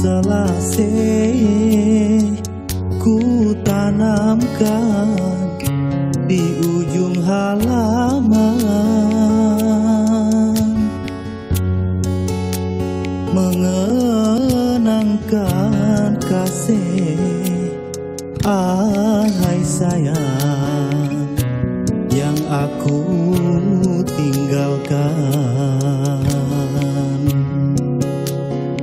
selesai ku tanamkan di ujung halaman, mengenangkan kasih ahai sayang yang aku tinggalkan.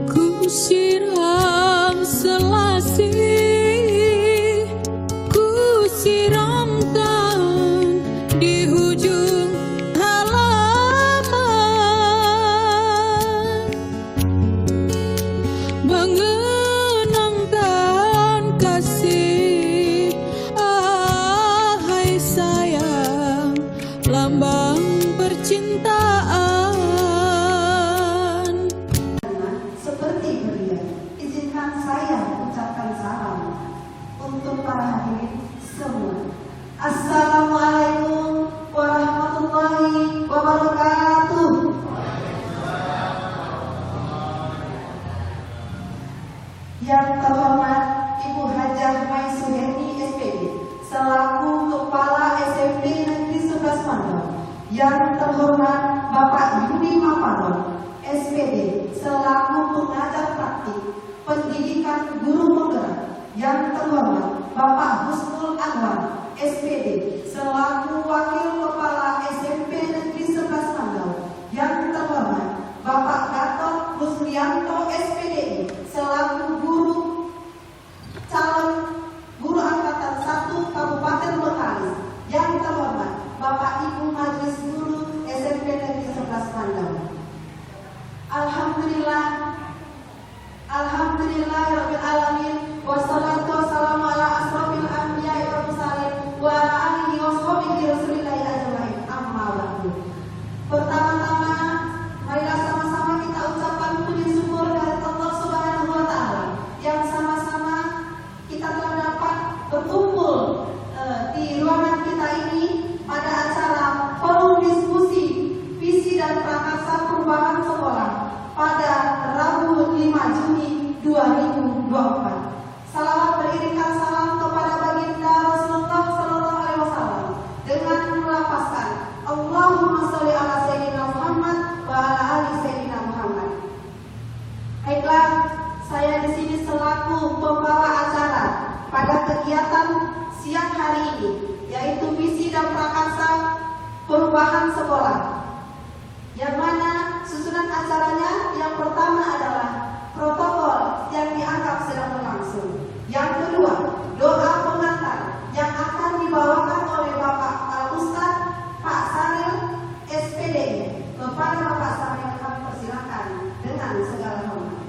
Ku siram selasih, ku siramkan di ujung halaman, mengenangkan kasih ahai sayang, lambang percintaan. Seperti belia, izinkan saya ucapkan salam untuk para hadirin semua. Assalamualaikum warahmatullahi wabarakatuh. Yang terhormat Ibu Hajah Maisuheni SPD selaku Kepala SMP Negeri 11 Mandor. Yang terhormat Bapak Yudi Mapanon SPD selaku pengajar praktik pendidikan guru penggerak. Yang terhormat Bapak Husnul Anwar SPD selaku Wakil Kepala SMP Negeri 11 Mandor. Yang terhormat Bapak Gatot Ruslianto SPDI selaku guru calon guru angkatan 1 Kabupaten Bengkalis. Yang terhormat Bapak Ibu Majelis Guru SMP Negeri 11 Mandor. Alhamdulillahirabbil alamin, wassalatu wassalamu ala asrofil anbiya'i wal mursalin wa ala alihi washabihi rasulillahi ajmain. Amma ba'du. Pertama-tama marilah sama-sama kita ucapkan puji syukur dari Allah Subhanahu wa taala yang sama-sama kita telah dapat berkumpul di ruangan kita ini pada acara forum diskusi visi dan prakarsa perubahan sekolah pada Rabu 5 Juni 2024. Salawat beriringan salam kepada baginda Rasulullah Sallallahu Alaihi Wasallam dengan melafazkan Allahumma sholli ala Sayyidina Muhammad wa ala ali Sayyidina Muhammad. Baiklah, saya di sini selaku pembawa acara pada kegiatan siang hari ini, yaitu visi dan prakarsa perubahan sekolah. Yang mana susunan acaranya yang pertama adalah protokol yang dianggap sedang berlangsung. Yang kedua, doa pengantar yang akan dibawakan oleh Bapak Al-Ustadz Pak Saril SPD. Kepada Bapak Saril kami persilakan dengan segala hormat.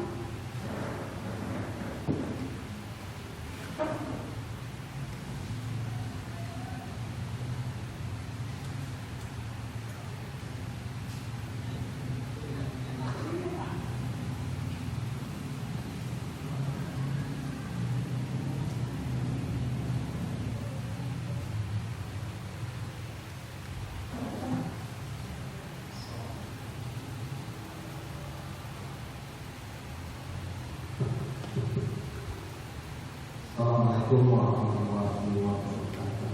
Assalamualaikum warahmatullahi wabarakatuh.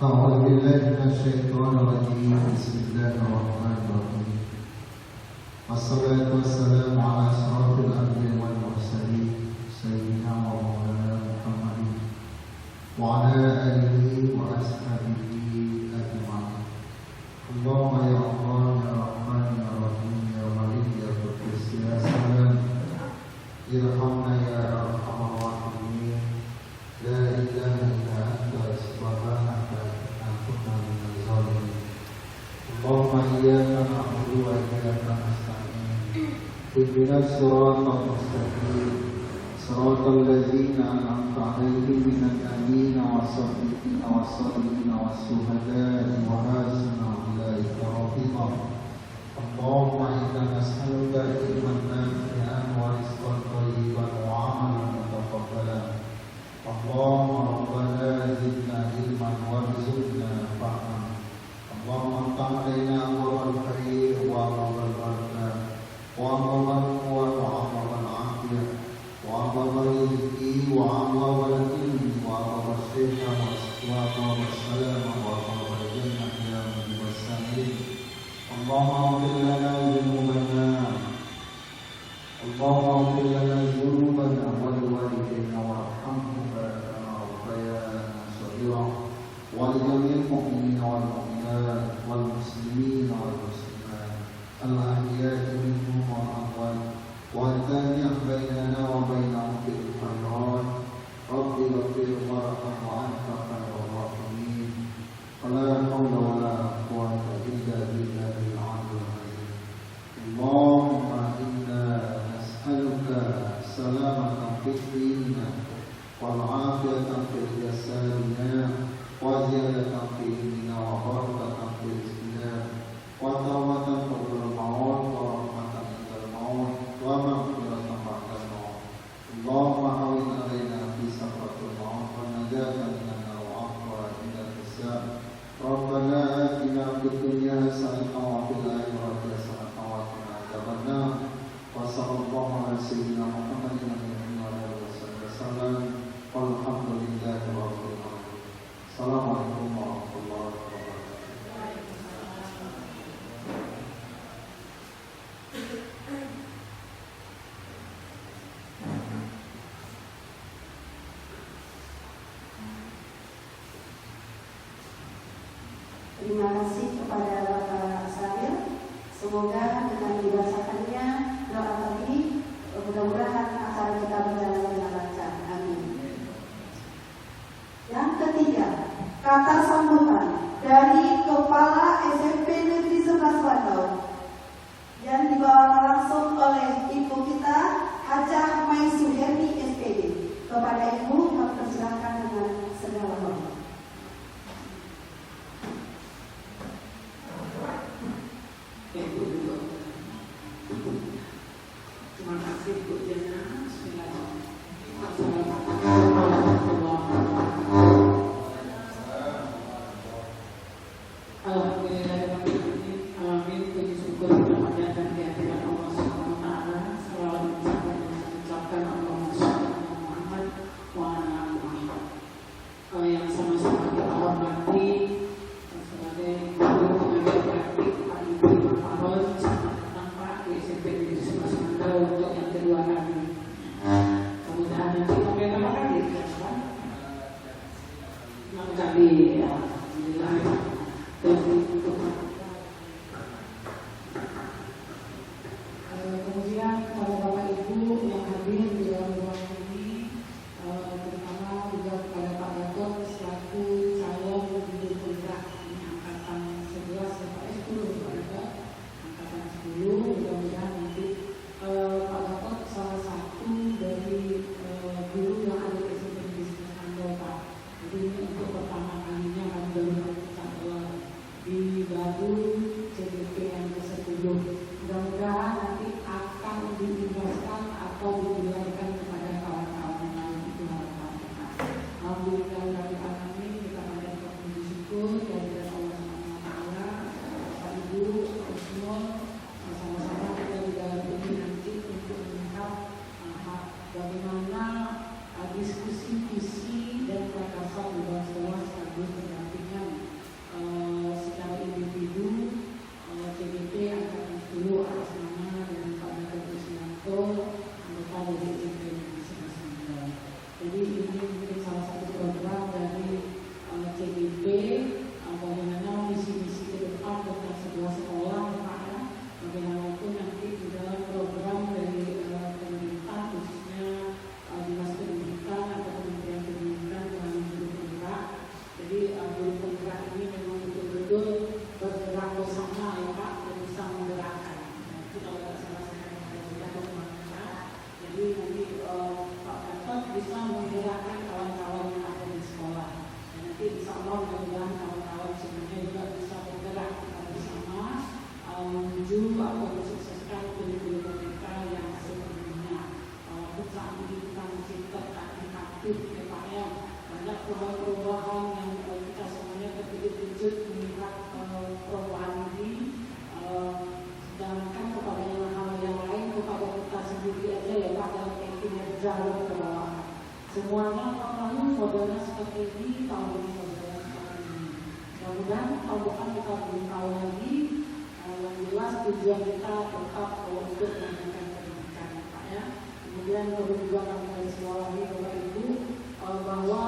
A'udzu billahi minasyaitonir rajim. Bismillahirrahmanirrahim. Wassalatu wassalamu ala asyrafil anbiya'i wal mursalin sayyidina wa maulana Muhammadin wa ala alihi wa ashabihi ajma'in. Allahumma ya Allah ya Rahman ya Rahim ya Malik ya Qudus ya Salam irhamna ya arhamar rahimin. La ilaha illa anta subhanaka inna kunna minaz zalimin. Allahumma iyyaka na'budu wa iyyaka nasta'in. Ihdinas siratal mustaqim. Siratal ladzina an'amta 'alaihim minal nabiyyin was-siddiqin was-salihin was-syuhada'i wa hasuna ulaika rafiqa. Allahumma inna nas'aluka ilman nafi'an wa rizqan thayyiban wa 'amalan mutaqabbalan. Allahumma rabbana zidna ilman warzuqna fahman. Allahumma ta'alaina wa al-khair wa al-barakah ولجميع المؤمنين والمؤمنات والمسلمين والمسلمات الأحياء منهم والأموات وأن بيننا وبينهم بالخيرات رب اغفر وارحم وأنت خير الراحمين ولا حول ولا قوة إلا بالله العلي العظيم اللهم إنا نسألك سلامة في ديننا والعافية في جسدنا وزيادة في علمنا وبركة في رزقنا وتوبة قبل الموت ورحمة عند الموت ومغفرة بعد الموت اللهم هون علينا في سكرة الموت والنجاة من النار وعفوا عند الحساب ربنا آتنا في الدنيا حسنة وفي الآخرة حسنة وقنا عذاب النار وصلى الله على سيدنا محمد وعلى آله وصحبه وسلم والحمد لله رب العالمين. Assalamualaikum warahmatullahi wabarakatuh. Terima kasih kepada Bapak Sabil. Semoga dengan dibacakannya doa tadi, mudah-mudahan acara kita berjalan dengan lancar. Amin. Yang ketiga, kata sambutan dari Kepala SMP Negeri 11 Bandau yang dibawa langsung oleh Ibu kita Hajah Mai Suherni SPD. Kepada Ibu kami persilakan dengan segala hormat. Terima kasih Bu Jana. Amin. Puji syukur kepada dan kehadiran Allah Subhanahu wa taala. Salawat mengucapkan Allahumma shalli ala Muhammad wa ala ali Muhammad. Yang sama-sama kita hormati sebagai guru tenaga praktik Pak Ibu Pak Ron, selamat datang Pak di SMP Negeri 11 Bandau untuk yang kedua kali. Kemudian nanti sampai berapa kali? 6 kali ya. Alhamdulillah. Dan untuk kemudian kepada Bapak Ibu yang hadir di dalam ruangan ini, terutama juga kepada Pak Gatot selaku calon gubernur Puncak ini angkatan 11 ya Pak 10 Pak Gatot angkatan 10, mudah-mudahan nanti Pak Gatot salah satu dari guru yang ada di SMP Negeri 11 Bandau Pak. Jadi ini untuk pertama kalinya kami baru di baru CDP yang ke-10. Mudah-mudahan nanti akan diimbaskan atau ditularkan kepada kawan-kawan yang lain. Itu harapan kita. Alhamdulillah alamin, kita panjatkan puji syukur kehadiran Allah Subhanahu wa taala. Bapak Ibu semua sama-sama kita di dalam ini nanti untuk melihat bagaimana diskusi visi dan gagasan di bawah sekolah sekaligus pendampingan secara individu CDP angkatan 10 atas nama dan Pak Gatot Krisnanto anggota dari SMP Negeri 11 Bandau. Jadi ini mungkin salah satu program dari CDP bagaimana misi-misi ke depan tentang sebuah sekolah Pak ya. Bagaimanapun nanti di dalam program dari pemerintah khususnya Dinas Pendidikan atau Kementerian Pendidikan melalui guru penggerak. Jadi guru penggerak ini memang betul-betul bergerak bersama ya Pak, dan bisa menggerakkan. Nah, itu kalau tidak salah saya sudah kemana. Jadi nanti Pak Gatot bisa menggerakkan kawan-kawan yang ada di sekolah. Dan nanti insya Allah mudah-mudahan kawan-kawan semuanya juga bisa bergerak bersama menuju atau mensukseskan kurikulum mereka yang sebelumnya. Saat ini kita masih terkait ya Pak ya, banyak perubahan yang kita semuanya terkejut-kejut melihat perubahan ini. Sedangkan kepada hal yang lain kepada kita sendiri aja ya Pak dalam kinerja ke bawah. Semuanya tahun lalu modelnya seperti ini, tahun ini modelnya seperti ini. Mudah-mudahan tahun depan kita belum tahu lagi. Yang jelas tujuan kita tetap untuk meningkatkan pendidikan ya Pak ya. Kemudian perlu juga kami garisbawahi Bapak Ibu bahwa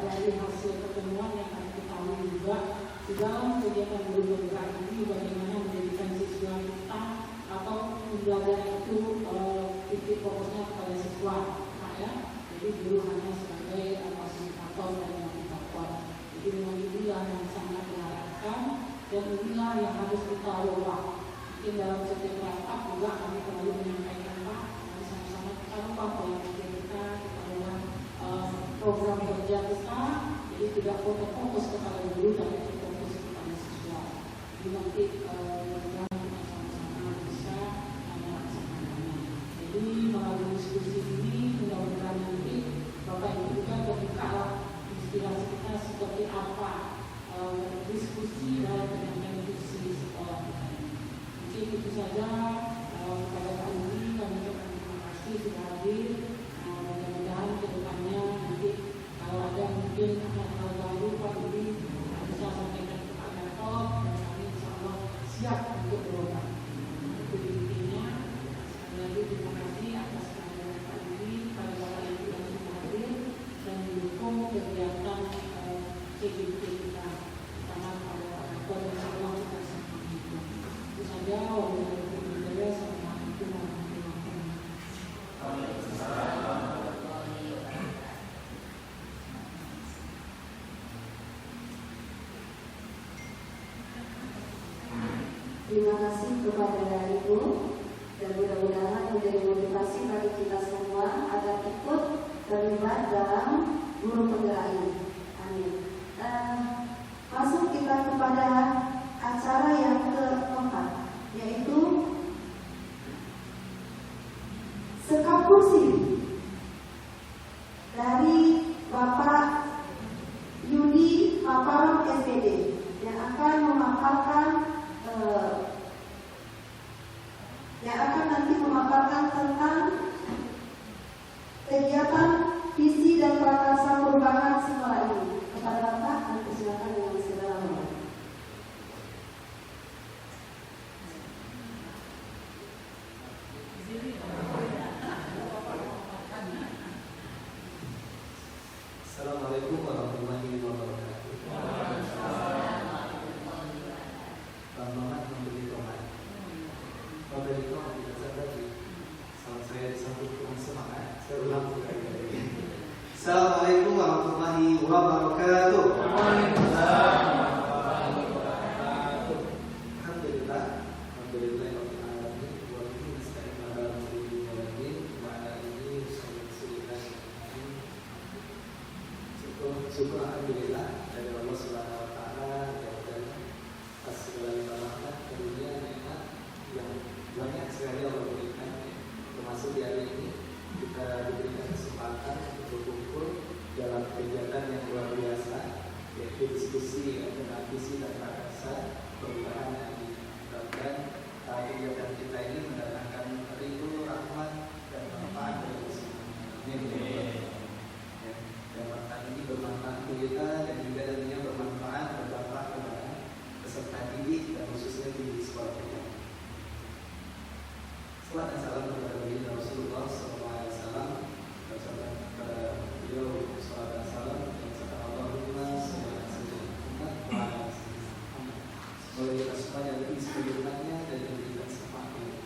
dari hasil pertemuan yang kami ketahui Di dalam kegiatan guru penggerak ini bagaimana menjadikan siswa kita atau pembelajaran itu titik fokusnya kepada siswa, nah, ya. Jadi guru hanya sebagai fasilitator dan motivator. Jadi memang inilah yang sangat diharapkan dan inilah yang harus kita lola. Mungkin dalam setiap rapat juga kami perlu menyampaikan Pak, mari sama-sama kita lupa pola pikir kita lola program kerja kita. Jadi tidak fokus kepada guru tapi fokus kepada siswa. Jadi nanti mudah-mudahan kita sama-sama bisa melaksanakannya. Jadi melalui diskusi ini mudah-mudahan nanti Bapak Ibu juga terbuka lah inspirasi kita seperti apa diskusi dalam penyampaian visi sekolah kita ini. Mungkin itu saja kepada Pak Udi kami ucapkan terima kasih sudah hadir. Mudah-mudahan kedepannya nanti kalau ada mungkin hal baru Pak Udi bisa sampaikan ke Pak Gatot dan kami insya Allah siap untuk berobat. Itu intinya. Sekali lagi terima kasih atas kehadiran Pak Udi pada Bapak Ibu yang sudah hadir dan mendukung kegiatan CGT kita bersama pada Pak Gatot dan insya Allah kita sama itu. Itu saja. Wabillahi taufiq. Assalamualaikum warahmatullahi wabarakatuh. Terima kasih kepada Ibu dan mudah-mudahan menjadi motivasi bagi kita semua agar ikut terlibat dalam guru penggerak ini. Amin. Masuk kita kepada acara yang keempat, yaitu sekap kursi dari Bapak Yudi Paparon SPD yang akan memaparkan tentang kegiatan visi dan prakarsa perubahan sekolah ini. Kepada Bapak, kami persilakan dengan segala hormat. Assalamualaikum warahmatullahi wabarakatuh. Selamat memberi tomat. Memberi tomat tidak saja. Salam saya disambut dengan semangat. Saya ulang sekali lagi. Assalamualaikum warahmatullahi wabarakatuh. Alhamdulillah. Alhamdulillah. Syukur alhamdulillah dari Allah Subhanahu wa taala dan atas segala rahmat karunia nikmat yang banyak sekali Allah berikan, termasuk di hari ini kita diberikan kesempatan untuk berkumpul dalam kegiatan yang luar biasa, yaitu diskusi tentang visi dan prakarsa perubahan yang dilakukan. Kegiatan kita ini mendatangkan ridho, rahmat dan manfaat dari semuanya. Kesempatan ini bermanfaat untuk kita dan juga tentunya bermanfaat berdampak kepada peserta didik dan khususnya di sekolah kita. Salam dan salam kepada baginda Rasulullah SAW dan kepada beliau salam dan salam dan salam Allahumma salli ala Muhammad. Semoga kita semuanya lebih sebagaimana dan diberikan syafaat yang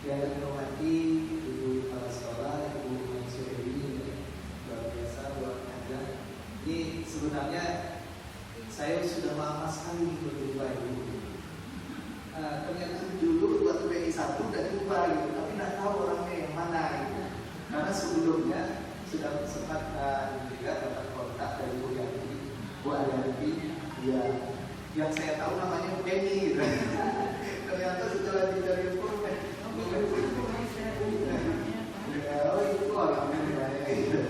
yang hormati ibu kepala sekolah, ibu Suhebi, luar biasa, luar biasa. Ini sebenarnya saya sudah lama sekali berjumpa ibu. Ternyata dulu waktu PI 1 udah jumpa gitu, tapi nggak tahu orangnya yang mana gitu. Karena sebelumnya sudah sempat juga dapat kontak dari Bu Arianti, ya, yang saya tahu namanya Bu Eni gitu. Ternyata setelah dicari informasi itu orangnya akhirnya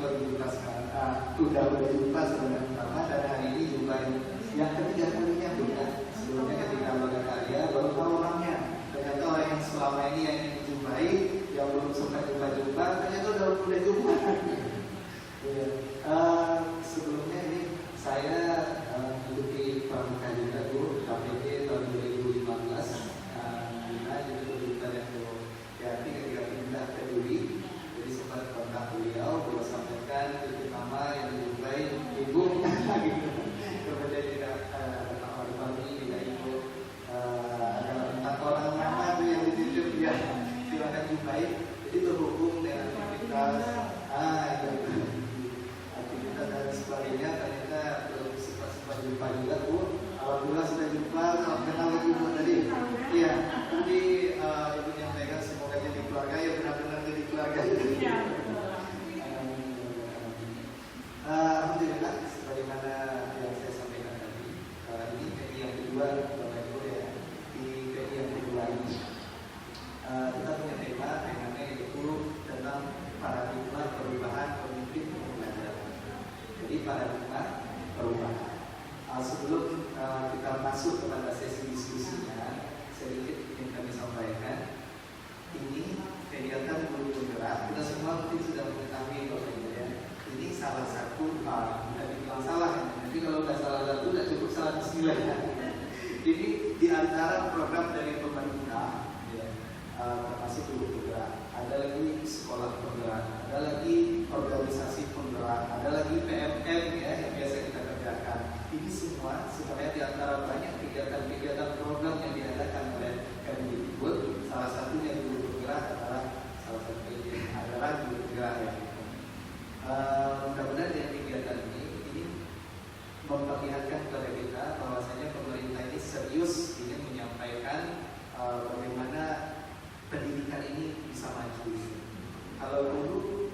baru jumpa sekarang. Udah jumpa sebenarnya pertama dan hari ini jumpa yang ketiga kalinya bukan. Sebelumnya ketika Lembaga Karya baru tahu orangnya. Ternyata orang yang selama ini yang ingin dijumpai, yang belum sempat jumpa, ternyata udah jumpa. Sebelumnya ini saya mengikuti pramuka juga Bu KPD tahun 2015. Jadi berjuta yang ketika pindah ke Duri, jadi sempat kontak beliau sampaikan titik nama yang Bismillah. Ini di antara program dari pemerintah, ya, termasuk Guru Penggerak. Ada lagi sekolah penggerak, ada lagi organisasi penggerak, ada lagi PMM ya yang biasa kita kerjakan. Ini semua sebenarnya di antara banyak kegiatan-kegiatan program yang diadakan oleh Kemdikbud. Salah satunya Guru Penggerak adalah salah satu adalah Guru Penggerak ya. Mudah-mudahan dengan kegiatan ini memperlihatkan kepada kita bahwasanya pemerintah ini serius ingin menyampaikan bagaimana pendidikan ini bisa maju. Kalau dulu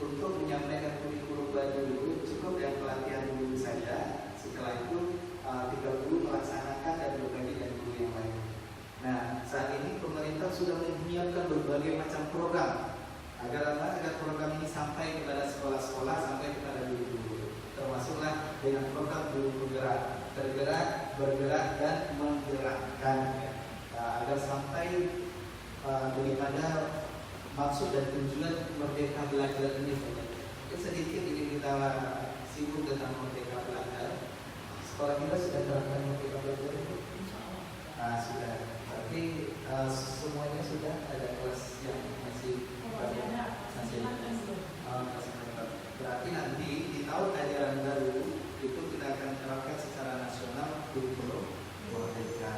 untuk menyampaikan kurikulum baru dulu cukup yang pelatihan dulu saja. Setelah itu 3 guru melaksanakan dan berbagi dengan guru yang lain. Nah, saat ini pemerintah sudah menyiapkan berbagai macam program agar program ini sampai kepada sekolah-sekolah, sampai kepada guru-guru. Termasuklah dengan program Guru Penggerak, tergerak, bergerak dan menggerakkan agar sampai daripada maksud dan tujuan Merdeka Belajar ini sedikit ingin kita singgung tentang Merdeka Belajar. Sekolah kita sudah terapkan Merdeka Belajar itu? Sudah. Berarti semuanya sudah ada kelas yang masih berarti nanti di tahun ajaran baru itu kita akan terapkan secara nasional kurikulum Merdeka.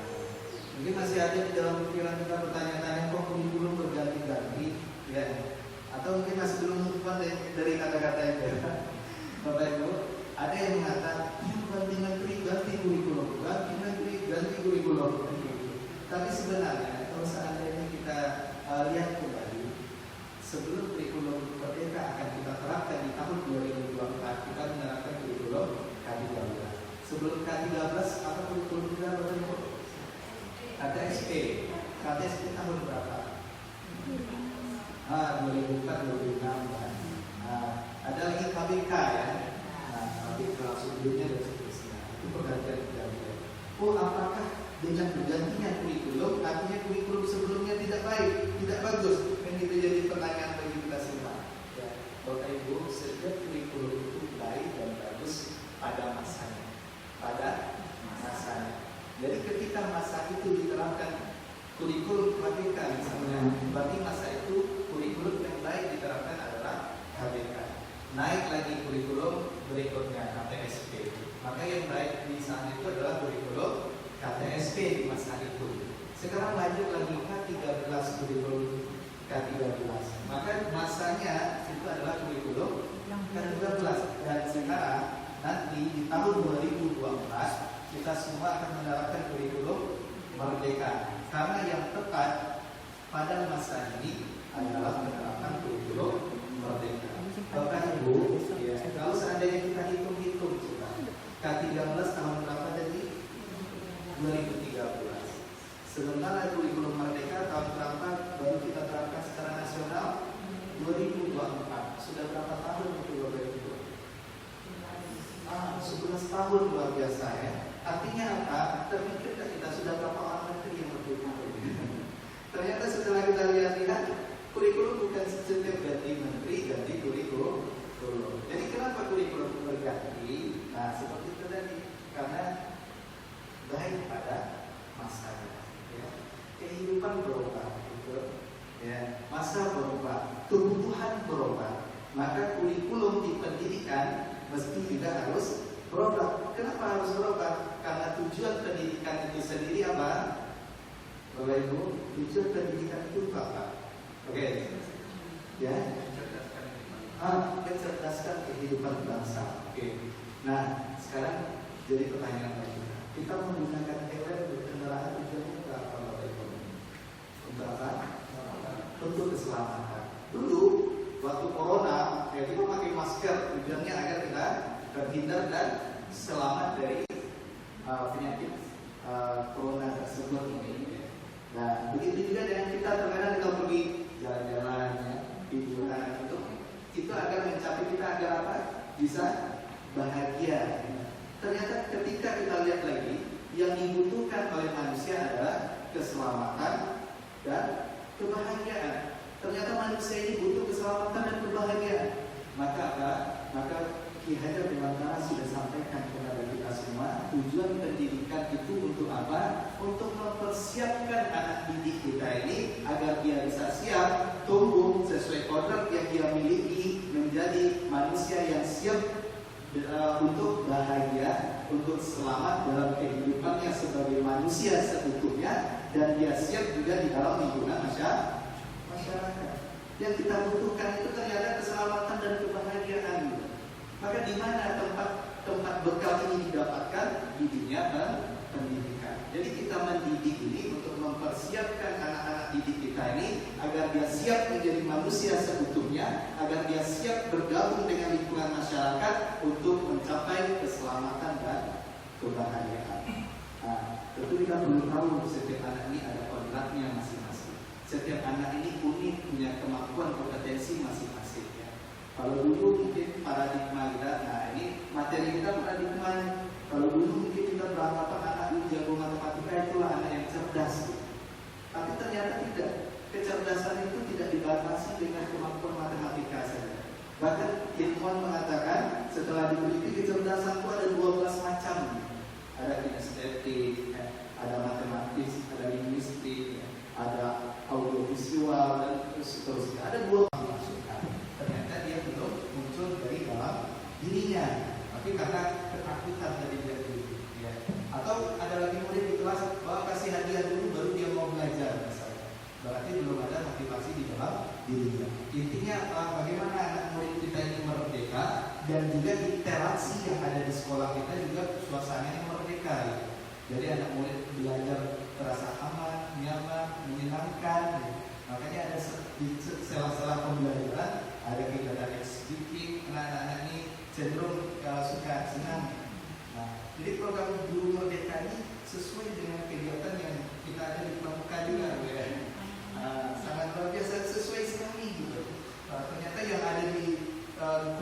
Mungkin masih ada di dalam pikiran kita pertanyaan-pertanyaan kok kurikulum berganti-ganti ya, atau mungkin masih belum move dari kata-kata itu. Bapak Ibu, ada yang mengatakan ganti menteri ganti kurikulum, ganti menteri ganti kurikulum. Tapi sebenarnya kalau seandainya kita lihat kembali, sebelum kurikulum Merdeka akan kita terapkan di tahun 2024, kita menerapkan kurikulum K13. Sebelum K13 apa kurikulum kita Bapak Ibu? KTSP. KTSP tahun berapa? 2004-2006 kan. Ada lagi KBK ya. KBK sebelumnya dan seterusnya. Itu pergantian-pergantian. Oh, apakah dengan bergantinya kurikulum artinya kurikulum sebelumnya tidak baik, tidak bagus? Kan itu jadi pertanyaan bagi kita semua. Ya, Bapak Ibu, setiap kurikulum itu baik dan bagus pada masanya. Pada masanya. Jadi ketika masa itu diterapkan kurikulum KBK misalnya, berarti masa itu kurikulum yang baik diterapkan adalah KBK. Naik lagi kurikulum berikutnya KTSP. Maka yang baik di saat itu adalah kurikulum KTSP di masa itu. Sekarang lanjut lagi K13 kurikulum K13. Maka masanya itu adalah kurikulum K13. Dan sekarang nanti di tahun 2024 kita semua akan menerapkan kurikulum Merdeka. Karena yang tepat pada masa ini adalah menerapkan kurikulum Merdeka. Bapak Ibu, ya, kalau seandainya kita hitung-hitung coba, K13 tahun berapa tadi? 2013. Sementara kurikulum Merdeka tahun berapa baru kita terapkan secara nasional? 2024. Sudah berapa tahun itu Bapak Ibu? 11 tahun, luar biasa ya. Artinya apa? Terpikirkah kita sudah berapa orang menteri yang bergabung? Ternyata setelah kita lihat-lihat, kurikulum bukan setiap ganti menteri, ganti kurikulum. Jadi kenapa kurikulum berganti? Nah, seperti itu tadi. Karena baik pada masanya. Ya. Kehidupan berubah, gitu. Ya. Masa berubah, kebutuhan berubah. Maka kurikulum di pendidikan mesti juga harus berubah. Kenapa harus berubah? Karena tujuan pendidikan itu sendiri apa? Bapak Ibu, tujuan pendidikan itu apa? Oke, ya, mencerdaskan kehidupan bangsa. Oke. Nah, sekarang jadi pertanyaan lagi. Kita menggunakan helm berkendaraan tujuannya untuk apa, Bapak Ibu? Untuk apa? Untuk keselamatan. Dulu waktu corona, ya kita pakai masker tujuannya agar kita terhindar dan selamat dari penyakit corona tersebut ini. Nah, begitu juga dengan kita terkadang kita pergi jalan-jalan, ya, liburan itu agar mencapai kita agar apa? Bisa bahagia. Ternyata ketika kita lihat lagi, yang dibutuhkan oleh manusia adalah keselamatan dan kebahagiaan. Ternyata manusia ini butuh keselamatan dan kebahagiaan. Maka apa? Maka Ki Hajar Dewantara sudah sampaikan kepada kita semua, tujuan senantiasa siap tumbuh sesuai kodrat yang dia miliki, menjadi manusia yang siap untuk bahagia, untuk selamat dalam kehidupannya sebagai manusia seutuhnya, dan dia siap juga di dalam lingkungan masyarakat. Yang kita butuhkan itu ternyata keselamatan dan kebahagiaan. Maka di mana tempat bekal ini didapatkan? Di dunia pendidikan. Jadi kita mendidik ini untuk mempersiapkan anak-anak didik kita ini agar dia siap menjadi manusia seutuhnya, agar dia siap bergabung dengan lingkungan masyarakat untuk mencapai keselamatan dan kebahagiaan. Nah, tentu kita perlu tahu setiap anak ini ada kodratnya masing-masing. Setiap anak ini unik, punya kemampuan kompetensi masing-masing. Ya. Kalau dulu mungkin paradigma kita, nah ini materi kita paradigma. Kalau dulu mungkin kita beranggapan anak ini jago matematika itulah anak yang cerdas. Tapi ternyata tidak. Kecerdasan itu tidak dibatasi dengan kemampuan matematika saja. Bahkan ilmuwan mengatakan setelah diteliti kecerdasan itu ada 12 macam. Ada kinestetik, ada matematis, ada linguistik, ada audiovisual dan seterusnya. Ada 12 masukan. Ternyata dia belum muncul dari dalam dirinya. Tapi karena ketakutan tadi dia dulu, ya. Atau ada lagi murid di kelas, kasih hadiah dulu baru dia mau belajar misalnya. Berarti belum ada motivasi di dalam dirinya. Intinya bagaimana anak murid kita ini merdeka, dan juga interaksi yang ada di sekolah kita juga suasananya merdeka. Ya. Jadi anak murid belajar terasa aman, nyaman, menyenangkan. Ya. Makanya ada di sela-sela pembelajaran ada kegiatan eksekutif, anak-anak ini cenderung suka senang. Nah, jadi program Guru Merdeka ini sesuai dengan kegiatan yang kita ada di pramuka juga, ya. Sangat luar biasa, sesuai sekali gitu. Ternyata yang ada di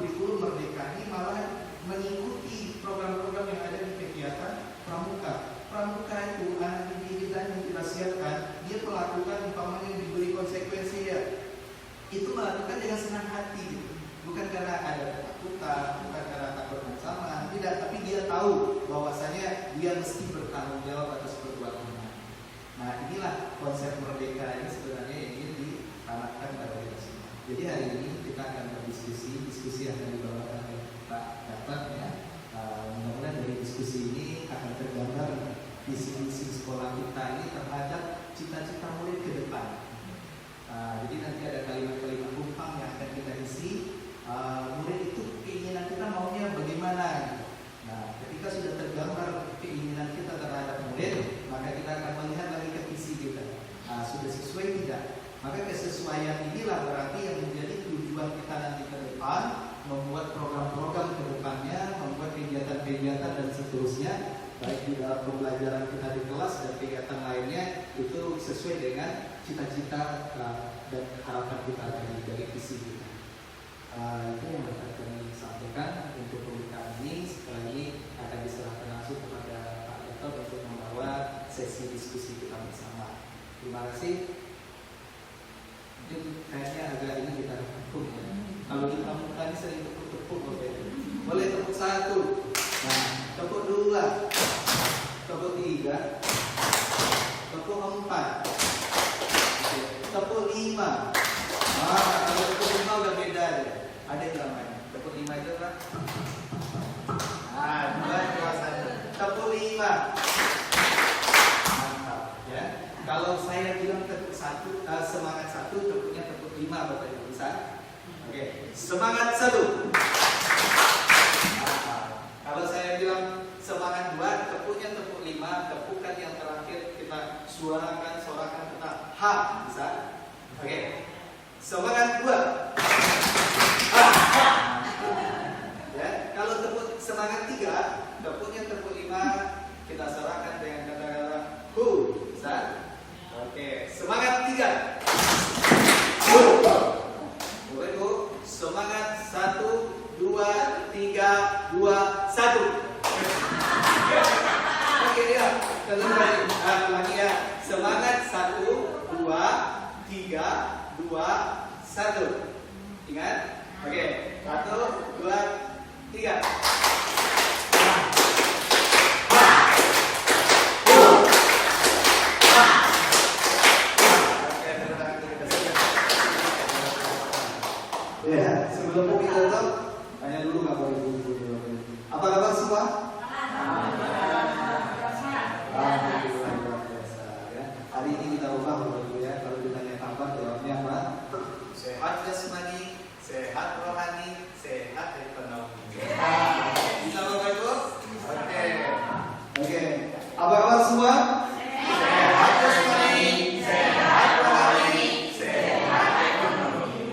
kurikulum Merdeka ini malah mengikuti program-program yang ada di kegiatan pramuka. Pramuka itu anak didik kita yang kita siapkan, dia melakukan umpamanya yang diberi konsekuensi ya. Itu melakukan dengan senang hati, gitu. Bukan karena ada ketakutan, bukan karena takut ancaman, tidak, tapi dia tahu bahwasanya dia mesti bertanggung jawab atas perbuatannya. Nah, inilah konsep merdeka ini sebenarnya yang ingin ditanamkan pada kita semua. Jadi hari ini kita akan diskusi yang akan dibawakan oleh Pak Gatot ya. Mudah-mudahan dari diskusi ini akan tergambar visi-visi sekolah kita ini terhadap cita-cita murid ke depan. Jadi nanti ada kalimat-kalimat kumpang yang akan kita isi. Murid itu keinginan kita maunya bagaimana gitu. Nah, ketika sudah tergambar keinginan kita terhadap murid, maka kita akan melihat lagi ke visi kita. Sudah sesuai tidak? Maka kesesuaian inilah berarti yang menjadi tujuan kita nanti ke depan, membuat program-program ke depannya, membuat kegiatan-kegiatan dan seterusnya, baik di dalam pembelajaran kita di kelas dan kegiatan lainnya, itu sesuai dengan cita-cita dan harapan kita dari visi kita. Itu yang dapat kami sampaikan untuk pembukaan ini. Setelah ini akan diserahkan langsung kepada Pak Gatot untuk membawa sesi diskusi kita bersama. Terima kasih. Mungkin kayaknya agak ini kita tepuk ya. Kalau di pramuka ini sering tepuk-tepuk, boleh tepuk 1, nah tepuk 2, tepuk 3, tepuk 4, tepuk 5. Kalau tepuk 5 udah beda deh. Ada yang namanya tepuk 5 itu kan? 2, 1. Tepuk 5. Mantap ya. Kalau saya bilang tepuk 1, semangat 1, tepuknya tepuk 5 Bapak Ibu bisa. Oke, semangat 1. Kalau saya bilang semangat 2, tepuknya tepuk 5, tepukan yang terakhir kita sorakan kita H, bisa? Oke. Semangat 2. Ya, kalau tepuk semangat 3, tepuknya tepuk 5, kita sorakan dengan kata-kata hu, bisa? Oke, semangat 3. Boleh Bu? Semangat 1, 2, 3, 2, 1. Oke ya, lagi ya. Semangat 1, 2, 3, 2, 1. Ingat? Oke, 1, 2, 3. Oke, Sebelum kita tutup, tanya dulu kabar ibu-ibu dulu. Apa kabar semua? Alhamdulillah luar biasa ya. Hari ini kita ubah Bapak Ibu ya. Kalau ditanya kabar jawabnya apa? Sehat jasmani, sehat rohani, sehat ekonomi. Bisa Bapak Ibu? Oke. Apa kabar semua? Sehat jasmani, sehat rohani, sehat ekonomi.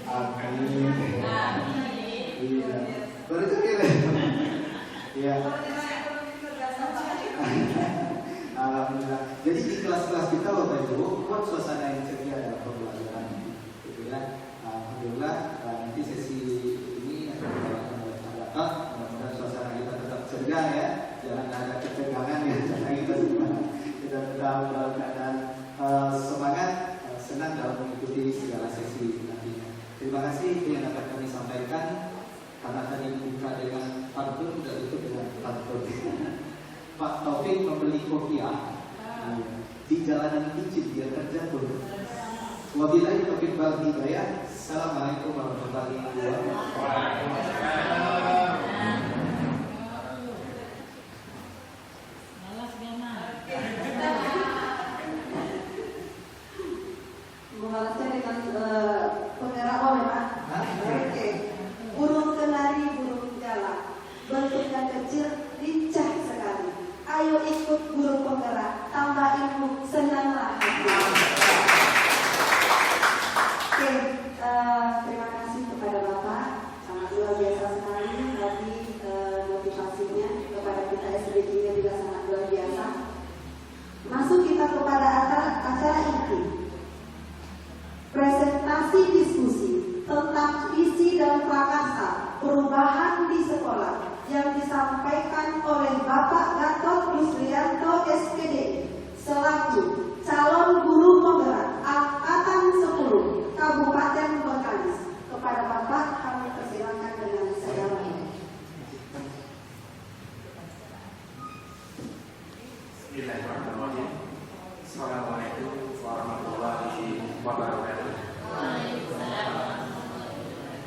Amin. Iya. Baru kira. Iya. Alhamdulillah. Jadi di kelas-kelas kita Bapak Ibu buat suasana yang ceria dalam pembelajaran, gitu ya. Alhamdulillah. Nanti sesi ini akan dilakukan. Mudah-mudahan suasana kita tetap ceria ya. Jangan ada ketegangan ya. Karena kita semua kita tetap dalam keadaan semangat, senang dalam mengikuti segala sesi nantinya. Terima kasih itu yang dapat kami sampaikan. Karena tadi buka dengan pantun, sudah tutup dengan pantun. Pak Taufik membeli kopiah di jalanan licin dia terjatuh. Wabillahi taufiq wal hidayah. Assalamualaikum warahmatullahi wabarakatuh. Membalasnya dengan pengerak oleh Pak. Oke. Burung kenari, burung jala, bentuknya kecil, lincah sekali. Ayo ikut burung penggerak, tambah ilmu, senanglah hati. Oke, terima kasih kepada Bapak, sangat luar biasa sekali tadi motivasinya kepada kita SDG-nya juga sangat luar biasa. Masuk kita kepada acara inti. Presentasi diskusi tentang visi dan prakarsa perubahan di sekolah yang disampaikan oleh Bapak Gatot Ruslianto SPD selaku calon guru penggerak angkatan 10 Kabupaten Bengkalis. Kepada Bapak kami persilakan dengan segala Bismillahirrahmanirrahim. Assalamualaikum warahmatullahi wabarakatuh.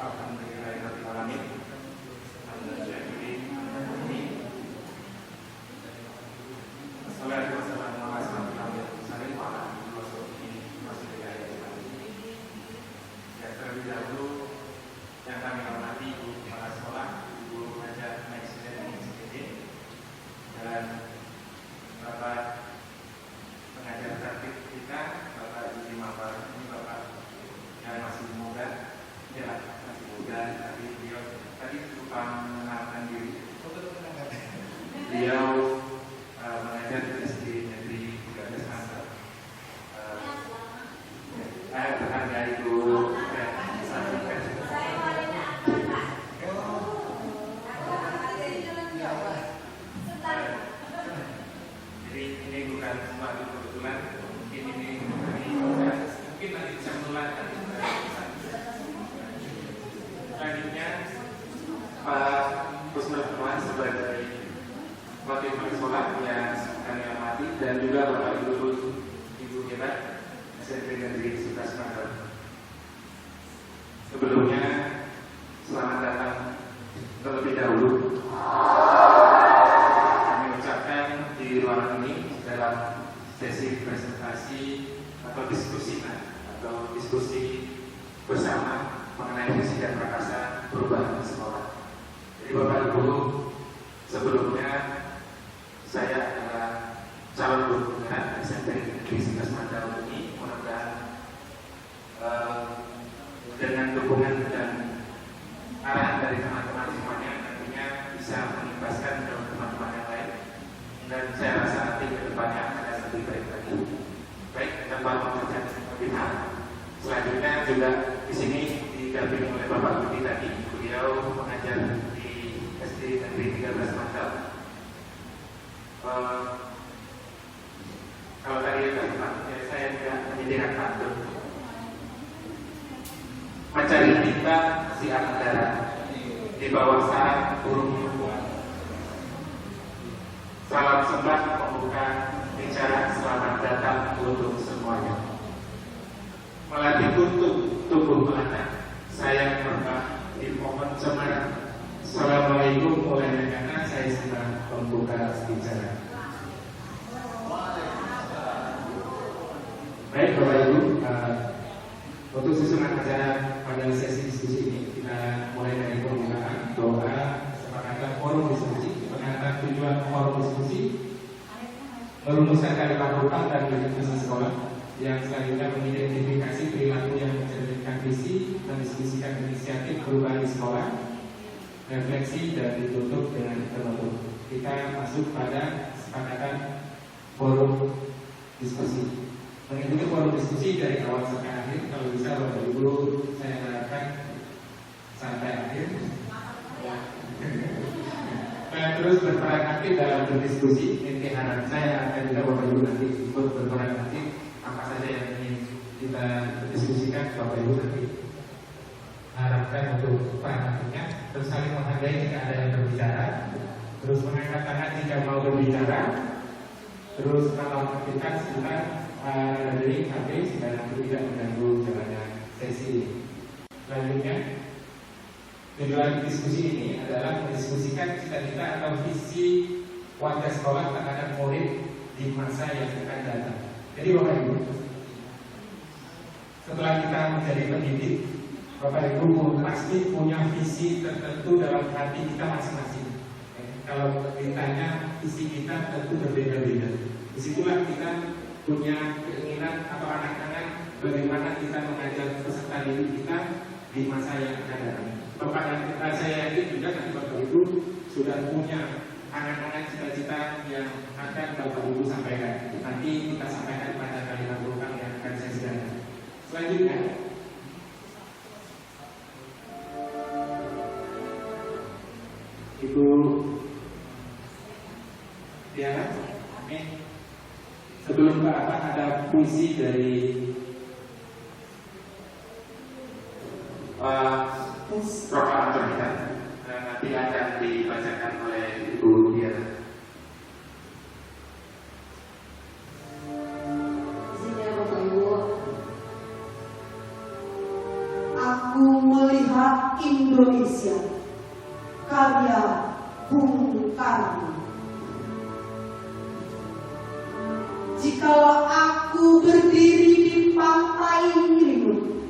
Alhamdulillahirrahmanirrahim. Assalatu wassalamu ala asyrofil mursalin wa ala alihi wa sahbihi wasallam. Ya, terlebih dahulu yang kami hormati Ibu Kepala Sekolah, Ibu Haja Maisida SPD, dan Bapak pengajar praktik kita, Bapak Yudi Mawar. Ini Bapak yang masih muda, ya masih muda, tapi beliau tadi lupa mengenalkan diri. Beliau mengajar di SD Negeri 13 Mantap. Berharga Ibu. Jadi ini bukan suatu kebetulan, mungkin ini mungkin nanti bisa menularkan. Selanjutnya Pak Kusnul Firman sebagai wakil kepala sekolah yang kami hormati, dan juga Bapak Ibu hebat SMP Negeri 11 Mantap. Sebelumnya selamat datang terlebih dahulu. Kami ucapkan di ruangan ini dalam sesi presentasi atau diskusi bersama mengenai visi dan prakarsa perubahan di sekolah. Jadi Bapak Ibu, sebelumnya saya adalah calon guru penggerak SMP Negeri 11 Mantap ini. Mudah-mudahan dengan dukungan dan arahan dari teman-teman semuanya nantinya bisa mengimbaskan dalam teman-teman yang lain, dan saya rasa nanti ke depannya akan lebih baik lagi. Baik, tanpa mengucapkan lebih hal. Selanjutnya juga di sini didampingi oleh Bapak Budi tadi, beliau mengajar di SD Negeri 13 Mantap. Kalau tadi saya tidak menyediakan pantun. Mencari bintang si Anandara di bawah sarang burung perempuan. Salam sembah pembuka bicara selamat datang untuk semuanya. Melatih kuntum tubuh anak saya pernah di pohon cemara. Assalamualaikum mulai karena saya sedang membuka bicara. Baik Bapak Ibu, untuk susunan acara pada sesi diskusi ini kita mulai dari pembukaan doa, kesepakatan forum diskusi, pengaturan tujuan forum diskusi, merumuskan kalimat hutang dan visi sekolah, yang selanjutnya mengidentifikasi perilaku yang mencerminkan visi, mendiskusikan inisiatif perubahan di sekolah, refleksi dan ditutup dengan penutup. Kita masuk pada kesepakatan forum diskusi. Mengikuti forum diskusi dari awal sampai akhir, kalau bisa Bapak Ibu saya harapkan sampai akhir. Nah, terus berperan aktif dalam berdiskusi. Inti harapan saya akan juga Bapak Ibu nanti ikut berperan aktif apa saja yang ingin kita diskusikan. Bapak Ibu nanti harapkan untuk peran aktifnya, terus saling menghargai jika ada yang berbicara, terus mengangkat tangan jika mau berbicara, terus kalau aktifkan sebentar dari HP supaya nanti tidak mengganggu jalannya sesi. Selanjutnya, tujuan diskusi ini adalah mendiskusikan cita-cita atau visi warga sekolah terhadap murid di masa yang akan datang. Jadi Bapak Ibu, setelah kita menjadi pendidik, Bapak Ibu pasti punya visi tertentu dalam hati kita masing-masing. Kalau ditanya visi kita tentu berbeda-beda. Disitulah kita punya keinginan atau angan-angan bagaimana kita mengajar peserta didik kita di masa yang akan datang. Bapak dan saya yakin juga nanti Bapak Ibu sudah punya angan-angan cita-cita yang akan Bapak Ibu sampaikan. Nanti kita sampaikan pada kalimat hutang yang akan saya sediakan. Selanjutnya, Ibu Diana, sebelum ke apa ada puisi dari Proklamator kita, nanti akan dibacakan oleh Ibu Diana. Izinnya Bapak Ibu, aku melihat Indonesia, karya Bung Karno. Jikalau aku berdiri di pantai Nilimun,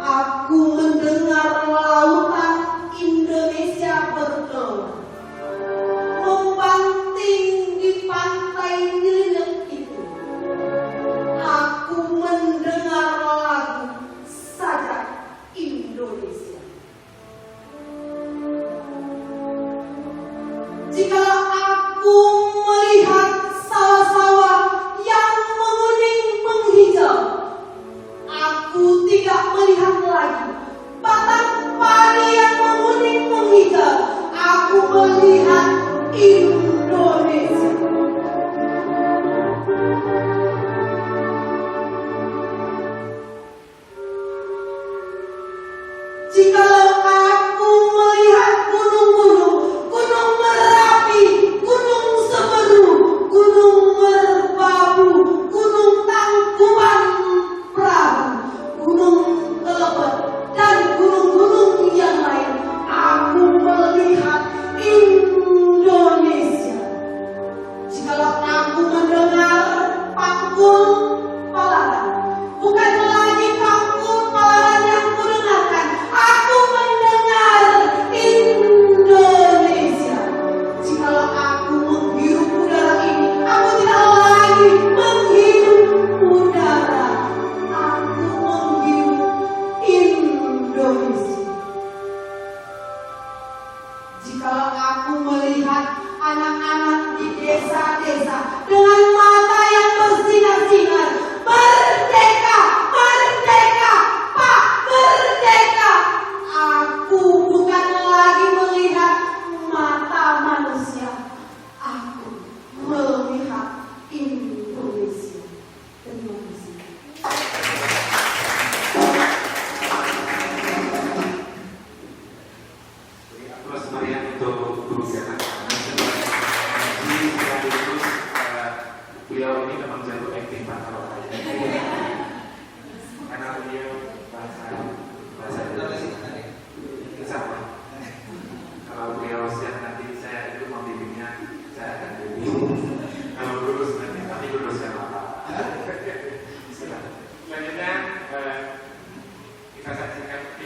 aku mendengar lautan Indonesia bergelora, membanting di pantai Nilimun itu. Aku mendengar lagu sajak Indonesia. Jikalau aku melihat sawah-sawah yang menguning menghijau, aku tidak melihat lagi batang padi yang menguning menghijau. Aku melihat Indonesia. Jika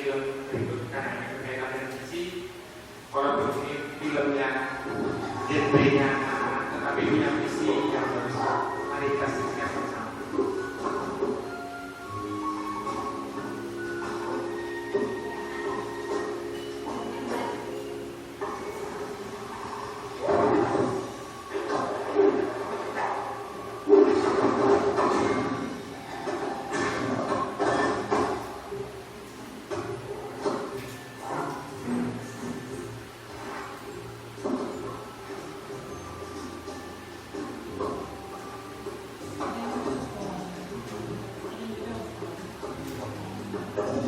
film berikut karena ini berkaitan dengan visi. Walaupun ini filmnya genrenya tetapi punya visi yang bagus. Mari kita saksikan bersama.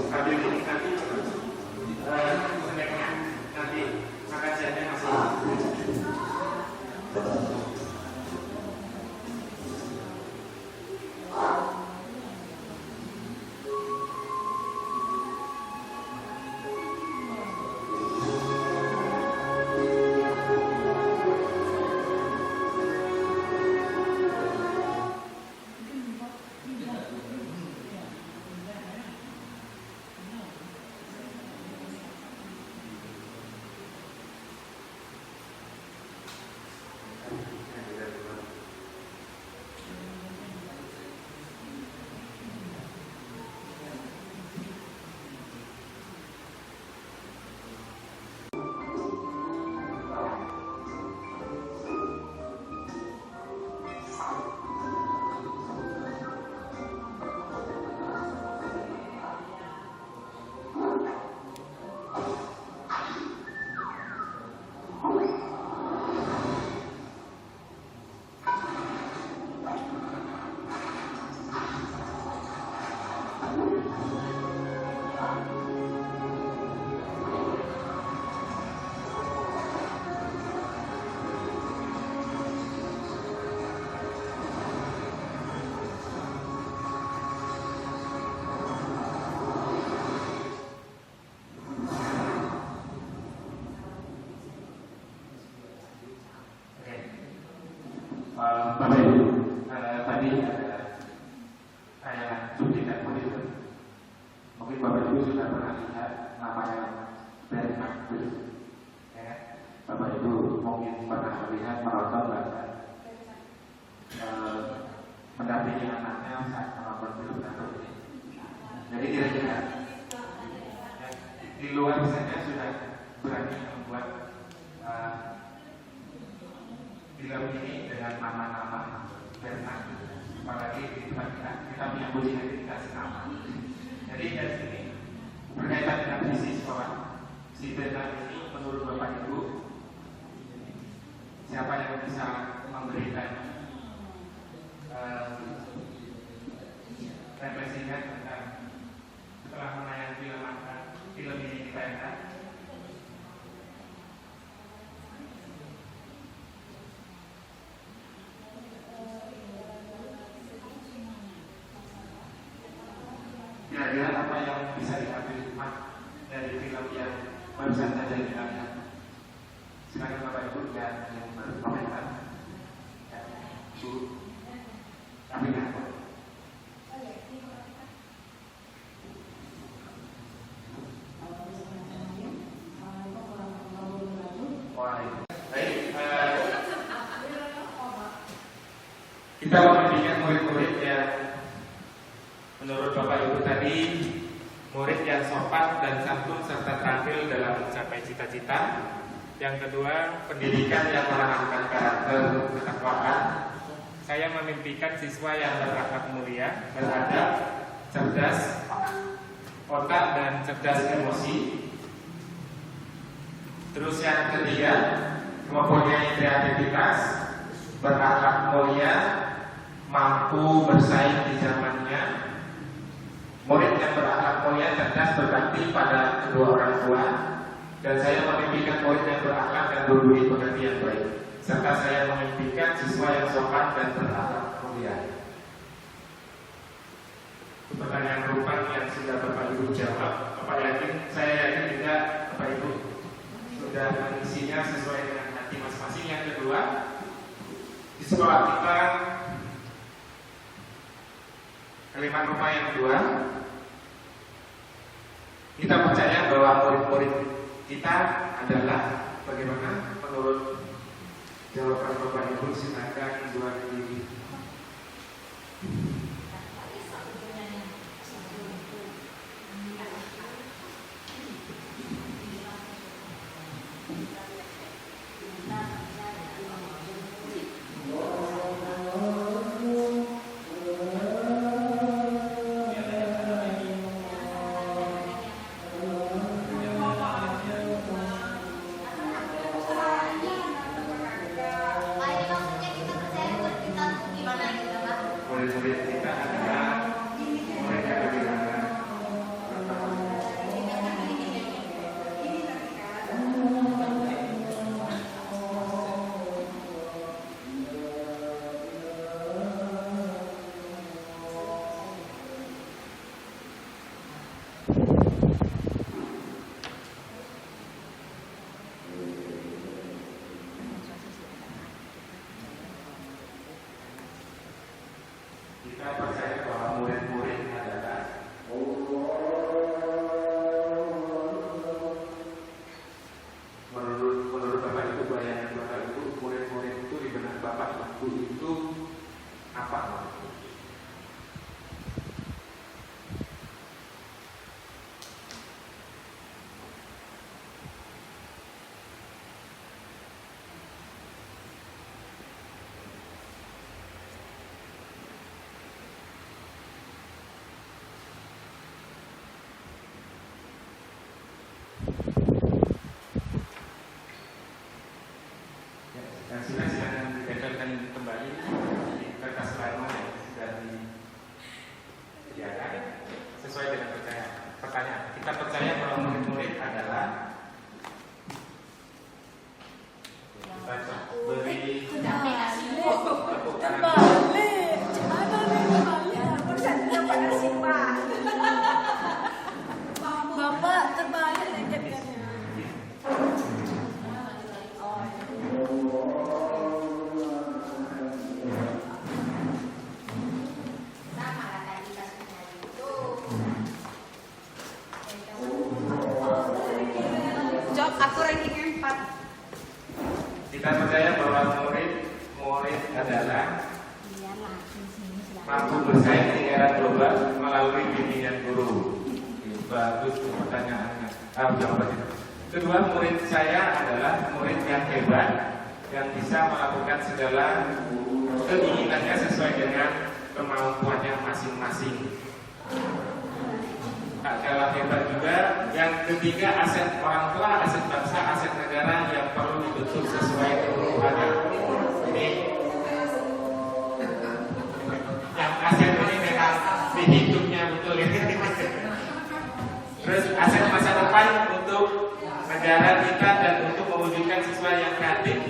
Sambil ini nanti snacknya nanti makan siangnya masih. Bapak Ibu, tadi saya cuplikan begitu. Mungkin Bapak Ibu sudah pernah lihat namanya Bernard Gus. Ya, Bapak Ibu mungkin pernah melihat menonton bahkan mendampingi anaknya saat menonton film ini. Jadi kira-kira di luar saja sudah berani membuat film ini dengan nama-nama Bernard, apalagi kita punya pujian dikasih nama. Jadi dari sini berkaitan dengan visi sekolah si Bernard ini, menurut Bapak Ibu, siapa yang bisa memberikan refleksinya tentang setelah menayang film ini ditayangkan? Kira-kira apa yang bisa diambil hikmah dari film yang barusan saja ditayangkan? Silakan Bapak Ibu dan yang berkomentar. Ya, Bu, tapi nggak. Baik, kita memiliki murid-murid yang menurut Bapak Ibu tadi murid yang sopan dan santun serta terampil dalam mencapai cita-cita. Yang kedua, pendidikan yang menanamkan karakter ketakwaan. Saya memimpikan siswa yang berakhlak mulia, beradab, cerdas, otak dan cerdas emosi. Terus yang ketiga, mempunyai kreativitas, berakhlak mulia, mampu bersaing di zamannya. Murid yang berakhlak mulia cerdas berbakti pada kedua orang tua, dan saya memimpikan murid yang berakhlak dan berbudi pekerti yang baik, serta saya memimpikan siswa yang sopan dan berakhlak mulia. Pertanyaan rupan yang sudah Bapak Ibu jawab, saya yakin juga Bapak Ibu sudah mengisinya sesuai dengan hati masing-masing. Yang kedua, di sekolah kita kalimat rumah yang kedua, Kita percaya bahwa murid-murid kita adalah bagaimana menurut jawaban Bapak Ibu. Silakan buat diri. Murid-murid kita adalah murid yang bagaimana. Kita percaya bahwa murid-murid adalah menurut Bapak Ibu, bayangan Bapak Ibu, murid-murid itu di benak Bapak Ibu itu apa? Dan silakan ditempelkan kembali di kertas lama yang sudah disediakan sesuai dengan pertanyaan. Kita percaya bahwa murid-murid adalah kita beri Bapak terbalik Jawab aku ranking yang 4. Kita percaya bahwa murid adalah mampu bersaing di era global melalui bimbingan guru. Bagus pertanyaannya. Jawabannya. Kedua, murid saya adalah murid yang hebat, yang bisa melakukan segala keinginannya sesuai dengan kemampuannya masing-masing. Tak kalah hebat juga. Yang ketiga, aset orang tua, aset bangsa, aset negara yang perlu dibentuk sesuai kebutuhannya. Ini yang aset ini memang dihitungnya betul ya. Terus aset masa depan untuk negara kita dan untuk mewujudkan siswa yang kreatif,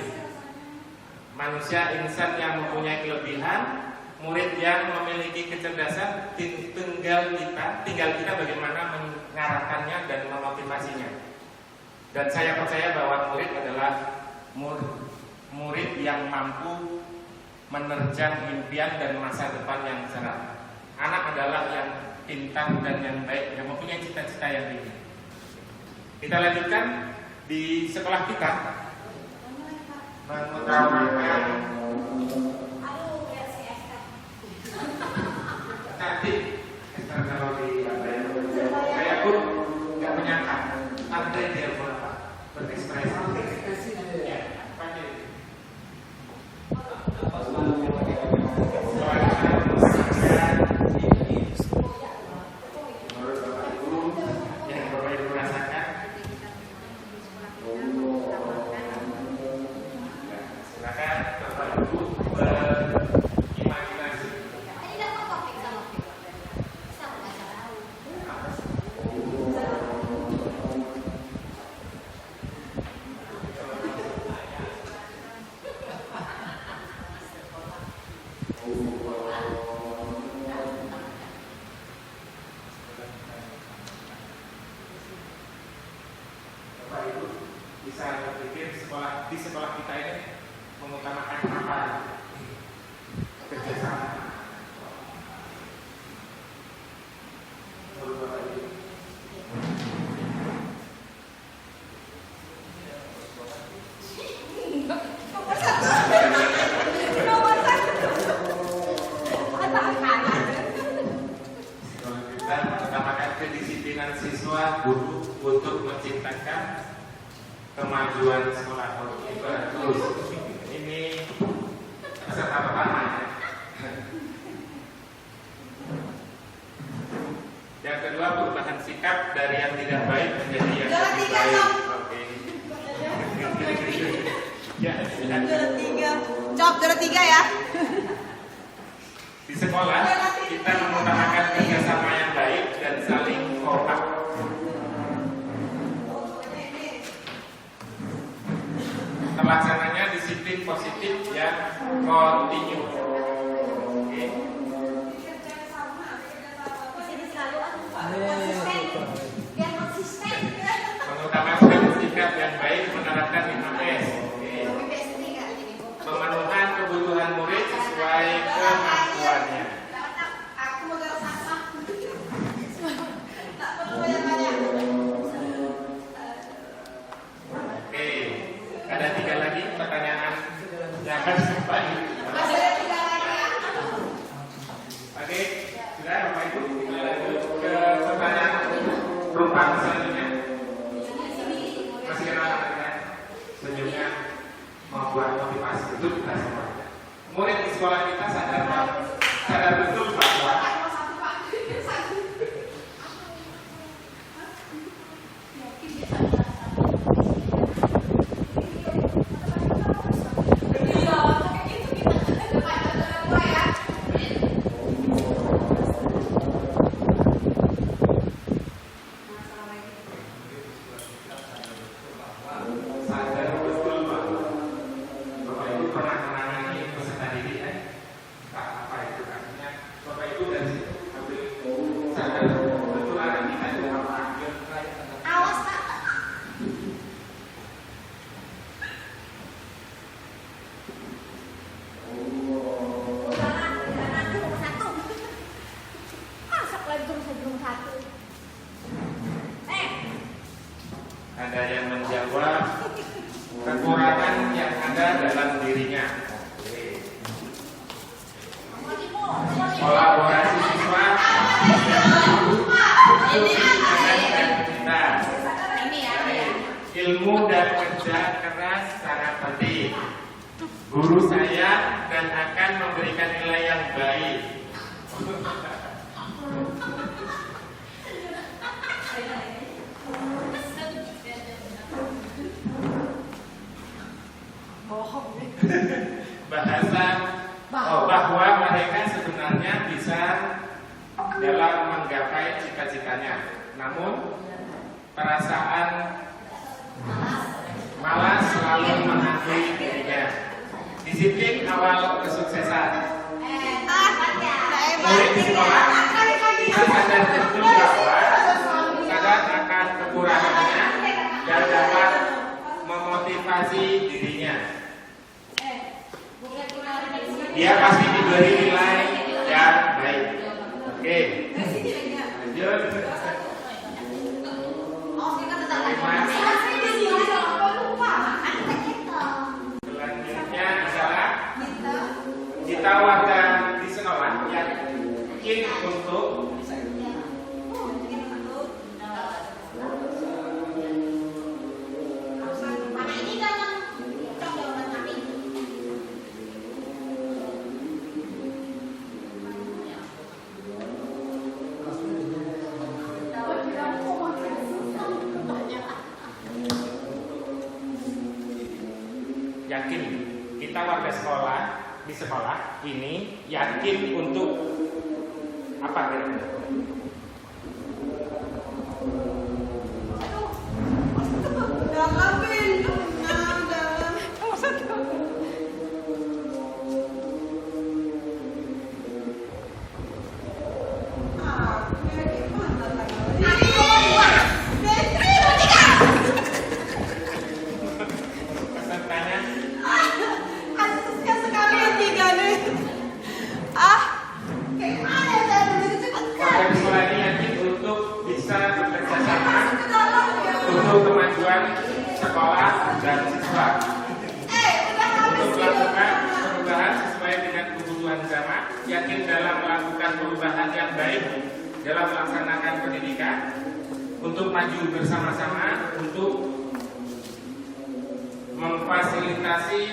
manusia insan yang mempunyai kelebihan, murid yang memiliki kecerdasan, tinggal kita bagaimana mengarahkannya dan memotivasinya. Dan saya percaya bahwa murid adalah murid yang mampu menerjang impian dan masa depan yang cerah. Anak adalah yang pintar dan yang baik, yang mempunyai cita-cita yang tinggi. Kita lanjutkan di sekolah kita mengutamakan cantik. Kalau di saya pun nggak menyangka ada dia berekspresi. Ya, pakai. Menurut Bapak Ibu, yang Bapak Ibu rasakan, silakan Bapak Ibu berimajinasi. Bapak Ibu bisa berpikir di sekolah kita ini mengutamakan apa? Kerjasama. Menurut Bapak Ibu. untuk menciptakan kemajuan sekolah. Oke, bagus. Ini peserta pertama ya. Yang kedua, perubahan sikap dari yang tidak baik menjadi yang lebih baik. Oke. Ya, Juara 3. Cop, juara 3 ya. di sekolah kita mengutamakan kerjasama yang baik dan saling kompak. Terlaksananya disiplin positif yang kontinu. Oke. Biar konsisten. Mengutamakan sikap yang baik, menerapkan 5S. Oke. Pemenuhan kebutuhan murid sesuai kemampuannya. Aku mau garap sampah. Tak perlu banyak-banyak. Oke. Ada 3 lagi pertanyaan yang harus disampaikan. Masih ada 3 lagi ya. Oke, sudah Bapak Ibu, kita lanjut ke pertanyaan perumpamaan selanjutnya. Masih kenal ya? Senyumnya membuat motivasi untuk kita semua. Murid di sekolah kita sadar betul bahwa sadar betul bahwa Bapak Ibu pernah menangani peserta didik ya? Apa itu artinya? Bapak Ibu dari situ ambil sadar betul ada kita itu apa ambil Awas Pak. Jangan nomor 1. Masak lagi nomor 1. ada yang menjawab kekurangan yang ada dalam dirinya. Oke. Kolaborasi siswa kita. Ilmu dan kerja keras sangat penting. Guru saya dan akan memberikan nilai yang baik. Bahwa mereka sebenarnya bisa dalam menggapai cita-citanya, namun perasaan malas selalu menghantui dirinya. Disiplin awal kesuksesan. Murid di sekolah bisa sadar betul bahwa sadar akan kekurangannya dan dapat memotivasi dirinya. Dia pasti diberi nilai yang baik. Oke. Lanjut. Selanjutnya adalah kita warga di sekolah yang yakin untuk yakin kita warga sekolah di sekolah ini yakin untuk apa kira-kira? Pesertanya Antusias sekali yang 3 nih. Ah, kayak mana ya saya begitu cepat warga kan? di sekolah ini yakin untuk bisa bekerja sama Ke dalam ya. untuk kemajuan sekolah dan siswa. Udah habis Untuk gitu. melakukan perubahan sesuai dengan kebutuhan zaman, yakin dalam melakukan perubahan yang baik dalam melaksanakan pendidikan, untuk maju bersama-sama untuk memfasilitasi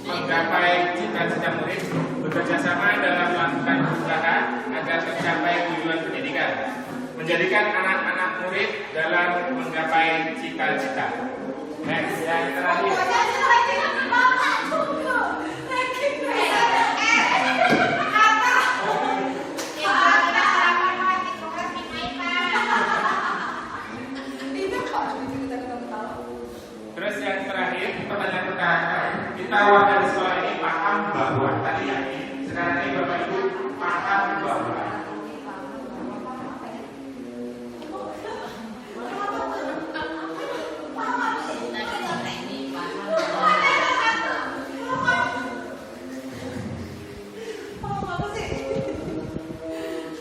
menggapai cita-cita murid, bekerja sama dalam melakukan perubahan agar tercapai tujuan pendidikan, menjadikan anak-anak murid dalam menggapai cita-cita. Next, yang terakhir. Terus yang terakhir, pertanyaan pertama, kita warga di sekolah ini paham bahwa tadi yakin, sekarang ini Bapak Ibu paham bahwa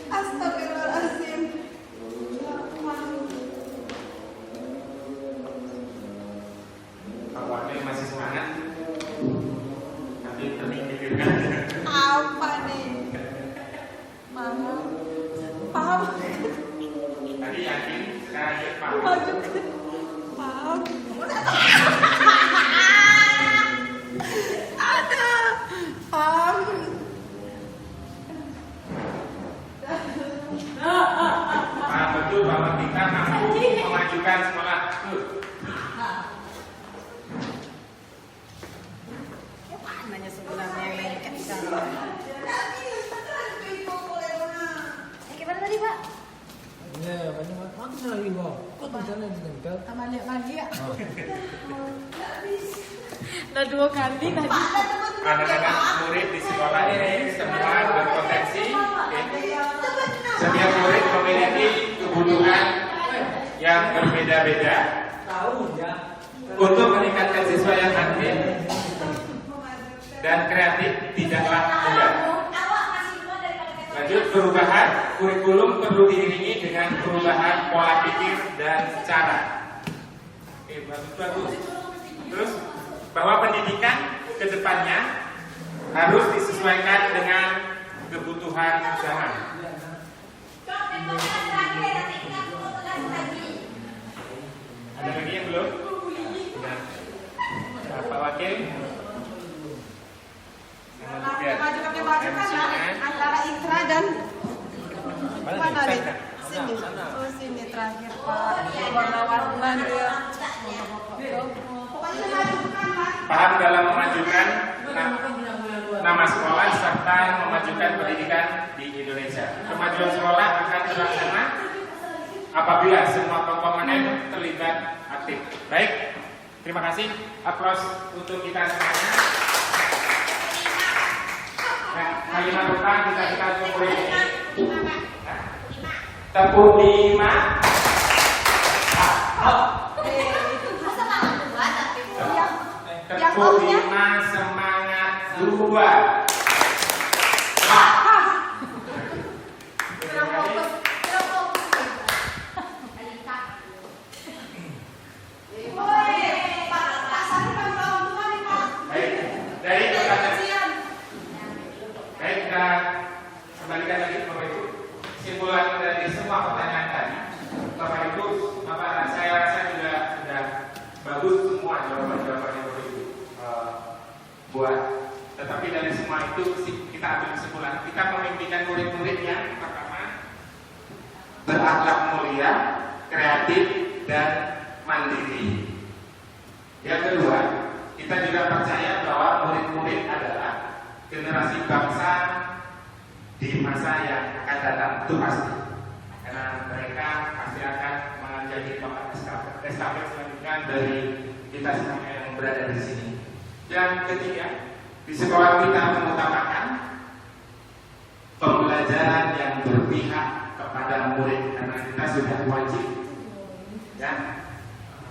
Astagfirullahaladzim. Pak Wakil masih semangat, tapi terpikirkan. Apa nih? Mama, paham? Tadi yakin, sekarang ini paham. Paham? Ada. Paham? Paham betul bahwa kita mampu memajukan sekolah. Nanya sebenarnya yang lengket sekali. Gimana tadi, Pak? Ya, banyak aku lagi bawa. Kok tulisannya ditempel? Namanya lagi ya. Udah 2 kali tadi. Anak-anak murid di sekolah ini semua berpotensi. Setiap murid memiliki kebutuhan yang berbeda-beda. Untuk meningkatkan siswa yang aktif dan kreatif tidaklah mudah. Lanjut, perubahan kurikulum perlu diiringi dengan perubahan pola pikir dan cara. Bagus. Terus bahwa pendidikan ke depannya harus disesuaikan dengan kebutuhan zaman. Ada lagi yang belum? Nah, Pak Wakil. Antara Ikra dan mana nih? Sana. Sini. Oh, sini terakhir Pak. Warna-warna dia. Pokoknya dimajukan, Pak. Paham dalam memajukan nama sekolah serta memajukan pendidikan di Indonesia. Kemajuan sekolah akan terlaksana apabila semua komponen terlibat aktif. Baik, terima kasih. Aplaus untuk kita semuanya. Nah, kalimat depan kita tepuk ini. Tepuk 5. Tepuk 5, semangat 2. Baik, kita kembalikan lagi Bapak Ibu. Simpulan dari semua pertanyaan tadi, Bapak Ibu, saya rasa juga sudah bagus semua jawaban-jawaban yang Bapak Ibu buat. Tetapi dari semua itu kita ambil kesimpulan. Kita memimpikan murid-murid yang pertama berakhlak mulia, kreatif, dan mandiri. Yang kedua, kita juga percaya bahwa murid-murid adalah generasi bangsa di masa yang akan datang, itu pasti. Karena mereka pasti akan menjadi tongkat estafet selanjutnya dari kita semuanya yang berada di sini. Yang ketiga, di sekolah kita mengutamakan pembelajaran yang berpihak kepada murid, karena kita sudah wajib ya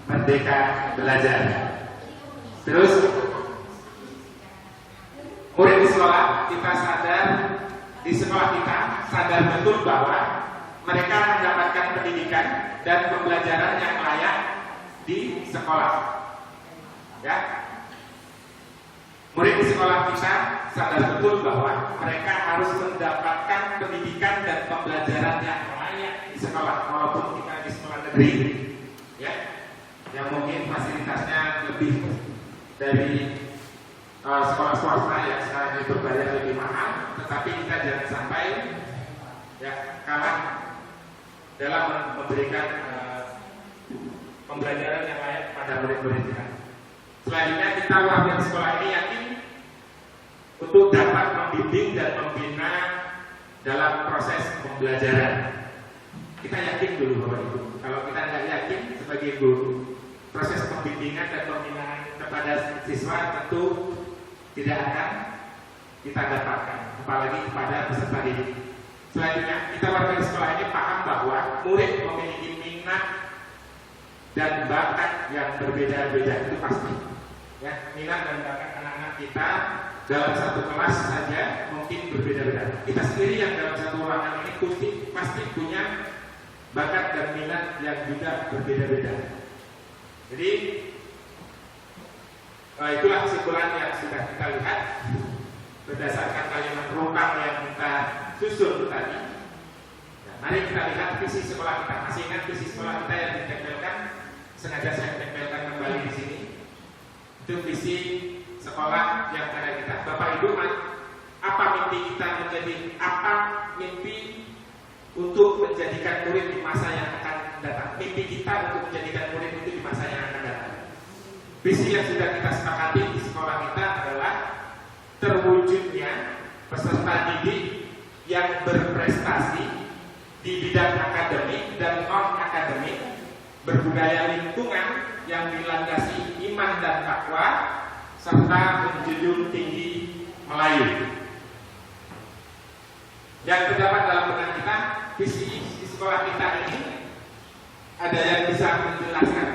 merdeka belajar. Terus murid di sekolah kita sadar, di sekolah kita sadar betul bahwa mereka mendapatkan pendidikan dan pembelajaran yang layak di sekolah. Ya, murid di sekolah kita sadar betul bahwa mereka harus mendapatkan pendidikan dan pembelajaran yang layak di sekolah, walaupun kita di sekolah negeri, ya, yang mungkin fasilitasnya lebih dari sekolah swasta yang sekarang ini berbayar lebih mahal, tetapi kita jangan sampai ya kalah dalam memberikan pembelajaran yang layak pada murid-murid kita. Selanjutnya kita warga sekolah ini yakin untuk dapat membimbing dan membina dalam proses pembelajaran. Kita yakin dulu Bapak Ibu. Kalau kita nggak yakin sebagai guru, proses pembimbingan dan pembinaan kepada siswa tentu tidak akan kita dapatkan, apalagi kepada peserta didik. Selanjutnya, kita warga di sekolah ini paham bahwa murid memiliki minat dan bakat yang berbeda-beda, itu pasti. Ya, minat dan bakat anak-anak kita dalam satu kelas saja mungkin berbeda-beda. Kita sendiri yang dalam satu ruangan ini pasti punya bakat dan minat yang juga berbeda-beda. Jadi itulah kesimpulan yang sudah kita lihat berdasarkan kalimat rungkang yang kita susun tadi. Nah, mari kita lihat visi sekolah kita. Masih ingat visi sekolah kita yang ditempelkan? Sengaja saya tempelkan kembali di sini. Itu visi sekolah yang ada kita. Bapak Ibu, apa mimpi kita apa mimpi untuk menjadikan murid di masa yang akan datang? Mimpi kita untuk menjadikan murid itu di masa yang akan datang. Visi yang sudah kita sepakati di sekolah kita adalah terwujudnya peserta didik yang berprestasi di bidang akademik dan non-akademik, berbudaya lingkungan yang dilandasi iman dan takwa, serta menjunjung tinggi Melayu. Yang terdapat dalam benak kita, visi di sekolah kita ini ada yang bisa menjelaskan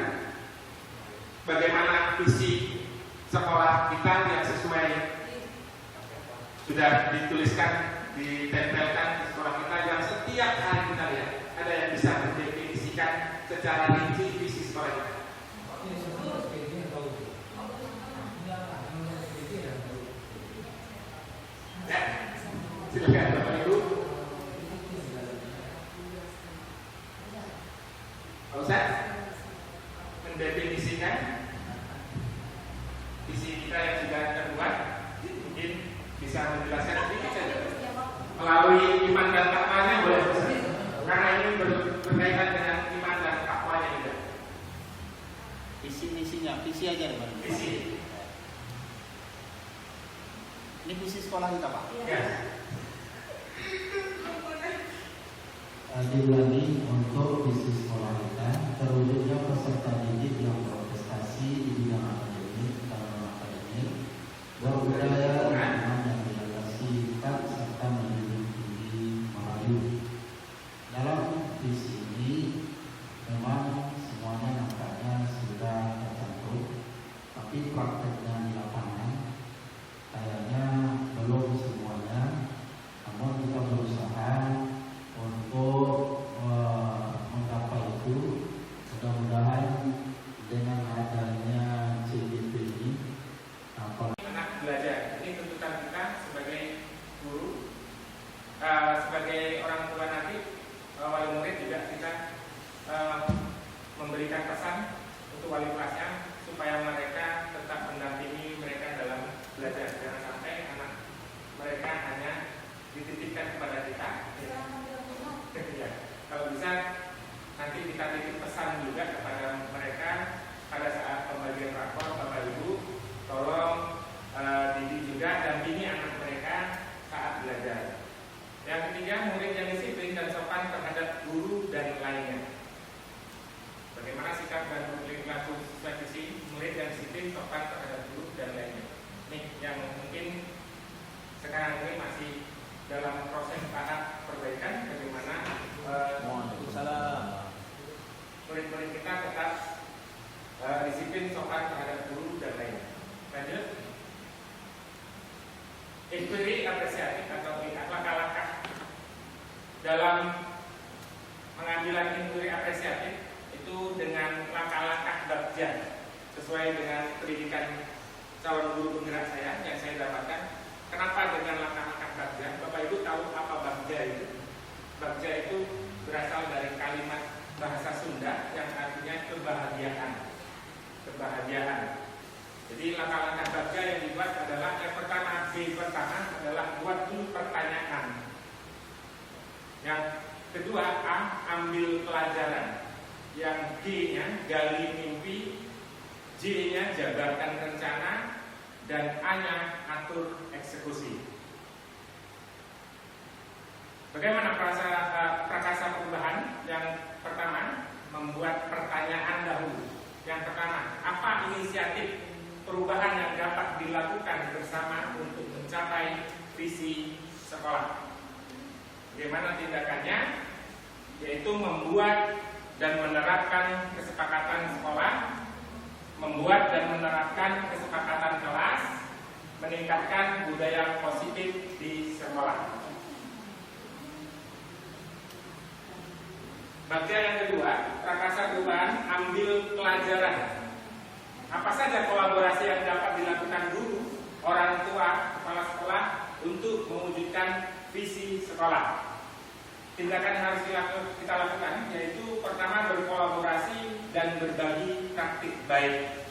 bagaimana visi sekolah kita yang sesuai sudah dituliskan, ditempelkan di sekolah kita yang setiap hari kita lihat. Ada yang bisa mendefinisikan secara rinci visi sekolah kita. Ya, silakan Bapak Ibu. Pak Ustaz mendefinisikan visi kita yang sudah terbuat, mungkin bisa menjelaskan sedikit saja melalui iman dan takwanya, boleh Ustaz? Karena ini berkaitan dengan iman dan takwanya juga. Visi aja ya, Pak. Visi. Ini visi sekolah kita, Pak. Ya. Diulangi untuk visi sekolah kita, terwujudnya peserta didik yang berprestasi di bidang akademik dan non-akademik, berbudaya iman yang dilandasi ikat serta menjunjung tinggi Melayu. Dalam visi ini memang semuanya nampaknya sudah tercantum, tapi prakteknya di lapangan kayaknya belum semuanya. Namun kita berusaha untuk menggapai itu. Mudah-mudahan dengan adanya CDP ini anak belajar. Ini tuntutan kita sebagai guru, sebagai orang tua nanti, wali murid juga kita memberikan pesan untuk wali kelasnya supaya mereka tetap mendampingi mereka dalam belajar. Jangan sampai anak mereka hanya dititipkan kepada kita. Ya, kalau bisa nanti kita titip pesan juga kepada mereka pada saat pembagian rapor. Bapak Ibu, tolong didik juga dampingi anak mereka saat belajar. Yang ketiga, murid yang disiplin dan sopan terhadap guru dan lainnya. Bagaimana sikap dan perilaku sesuai visi murid yang disiplin, sopan terhadap guru dan lainnya. Nih yang mungkin sekarang ini masih dalam proses tahap perbaikan, bagaimana murid-murid kita tetap disiplin, sopan terhadap guru dan lainnya. Lanjut. Inquiry apresiatif atau langkah-langkah dalam pengambilan inquiry apresiatif itu dengan langkah-langkah bagja sesuai dengan pendidikan calon guru penggerak saya yang saya dapatkan. Kenapa dengan langkah-langkah bagja? Bapak Ibu tahu apa bagja itu? Bagja itu berasal dari kalimat bahasa Sunda yang artinya kebahagiaan. Kebahagiaan. Jadi langkah-langkah bagja yang dibuat adalah yang pertama, B pertama adalah buat dulu pertanyaan. Yang kedua, A, ambil pelajaran. Yang G-nya gali mimpi, J-nya jabarkan rencana, dan A-nya atur eksekusi. Bagaimana prakasa perubahan? Yang pertama, membuat pertanyaan dahulu. Yang pertama, apa inisiatif perubahan yang dapat dilakukan bersama untuk mencapai visi sekolah? Bagaimana tindakannya? Yaitu membuat dan menerapkan kesepakatan sekolah, membuat dan menerapkan kesepakatan kelas, meningkatkan budaya positif di sekolah. Bagja yang kedua, prakasa perubahan, ambil pelajaran. Apa saja kolaborasi yang dapat dilakukan guru, orang tua, kepala sekolah untuk mewujudkan visi sekolah? Tindakan yang harus kita lakukan yaitu pertama, berkolaborasi dan berbagi praktik baik.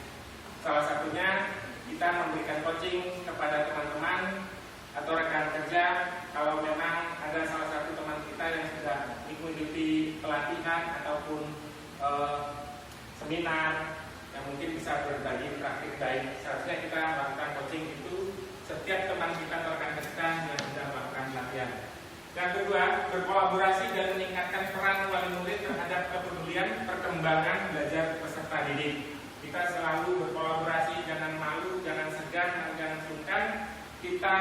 Salah satunya kita memberikan coaching kepada teman-teman atau rekan kerja kalau memang ada salah satu teman kita yang sudah mengikuti pelatihan ataupun seminar yang mungkin bisa berbagi praktik baik. Seharusnya kita melakukan coaching itu setiap teman kita atau rekan kerja yang sudah melakukan pelatihan. Yang kedua, berkolaborasi dan meningkatkan peran wali murid terhadap kepedulian perkembangan belajar peserta didik. Kita selalu berkolaborasi, jangan malu, jangan segan, jangan sungkan. Kita,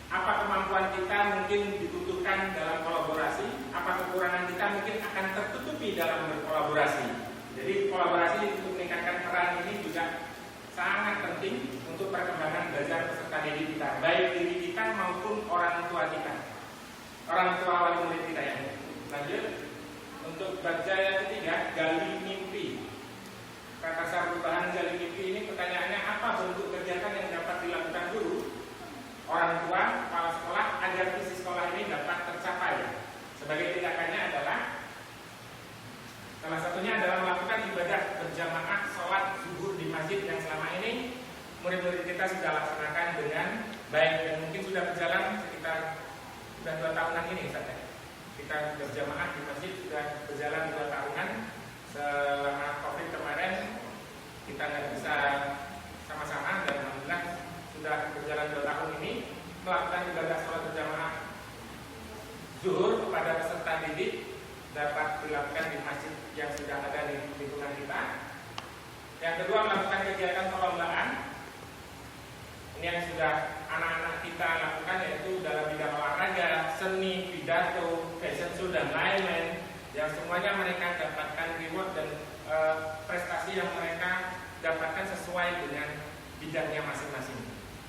apa kemampuan kita mungkin dibutuhkan dalam kolaborasi, apa kekurangan kita mungkin akan tertutupi dalam berkolaborasi. Jadi kolaborasi untuk meningkatkan peran ini juga sangat penting untuk perkembangan belajar peserta didik kita, baik diri kita maupun orang tua kita, orang tua wali murid kita ya. Lanjut, untuk bagja yang ketiga, gali mimpi. Prakasa perubahan gali mimpi ini pertanyaannya, apa bentuk kegiatan yang dapat dilakukan guru, orang tua, kepala sekolah agar visi sekolah ini dapat tercapai? Sebagai tindakannya adalah, salah satunya adalah melakukan ibadah berjamaah sholat zuhur di masjid yang selama ini murid-murid kita sudah laksanakan dengan baik dan mungkin sudah berjalan sekitar 2 tahunan ini Ustaz. Kita berjamaah di masjid sudah berjalan 2 tahunan. Selama COVID kemarin kita nggak bisa sama-sama dan alhamdulillah sudah berjalan 2 tahun ini melakukan ibadah sholat berjamaah zuhur kepada peserta didik dapat dilakukan di masjid yang sudah ada di lingkungan kita. Yang kedua, melakukan kegiatan perlombaan. Ini yang sudah anak-anak kita lakukan yaitu dalam bidang olahraga, seni, pidato, fashion show dan lain-lain. Yang semuanya mereka dapatkan reward dan prestasi yang mereka dapatkan sesuai dengan bidangnya masing-masing.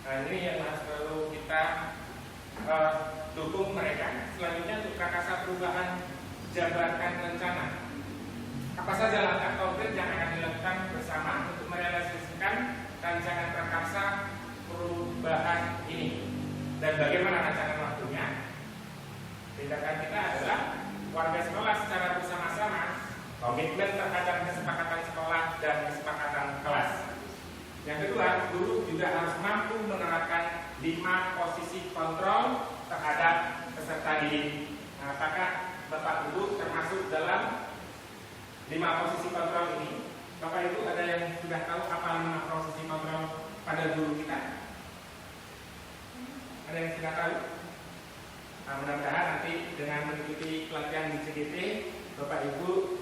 Nah, ini yang harus perlu kita dukung mereka. Selanjutnya untuk prakasa perubahan, jabarkan rencana. Apa saja langkah konkret yang akan dilakukan bersama untuk merealisasikan rancangan prakarsa perubahan ini dan bagaimana rancangan waktunya? Tindakan kita adalah warga sekolah secara bersama-sama komitmen terhadap kesepakatan sekolah dan kesepakatan kelas. Yang kedua, guru juga harus mampu menerapkan 5 posisi kontrol terhadap peserta didik. Nah, apakah Bapak Ibu termasuk dalam 5 posisi kontrol ini? Bapak Ibu ada yang sudah tahu apa 5 posisi kontrol pada guru kita? Ada yang sudah tahu? Nah, mudah-mudahan nanti dengan mengikuti pelatihan di CGT, Bapak Ibu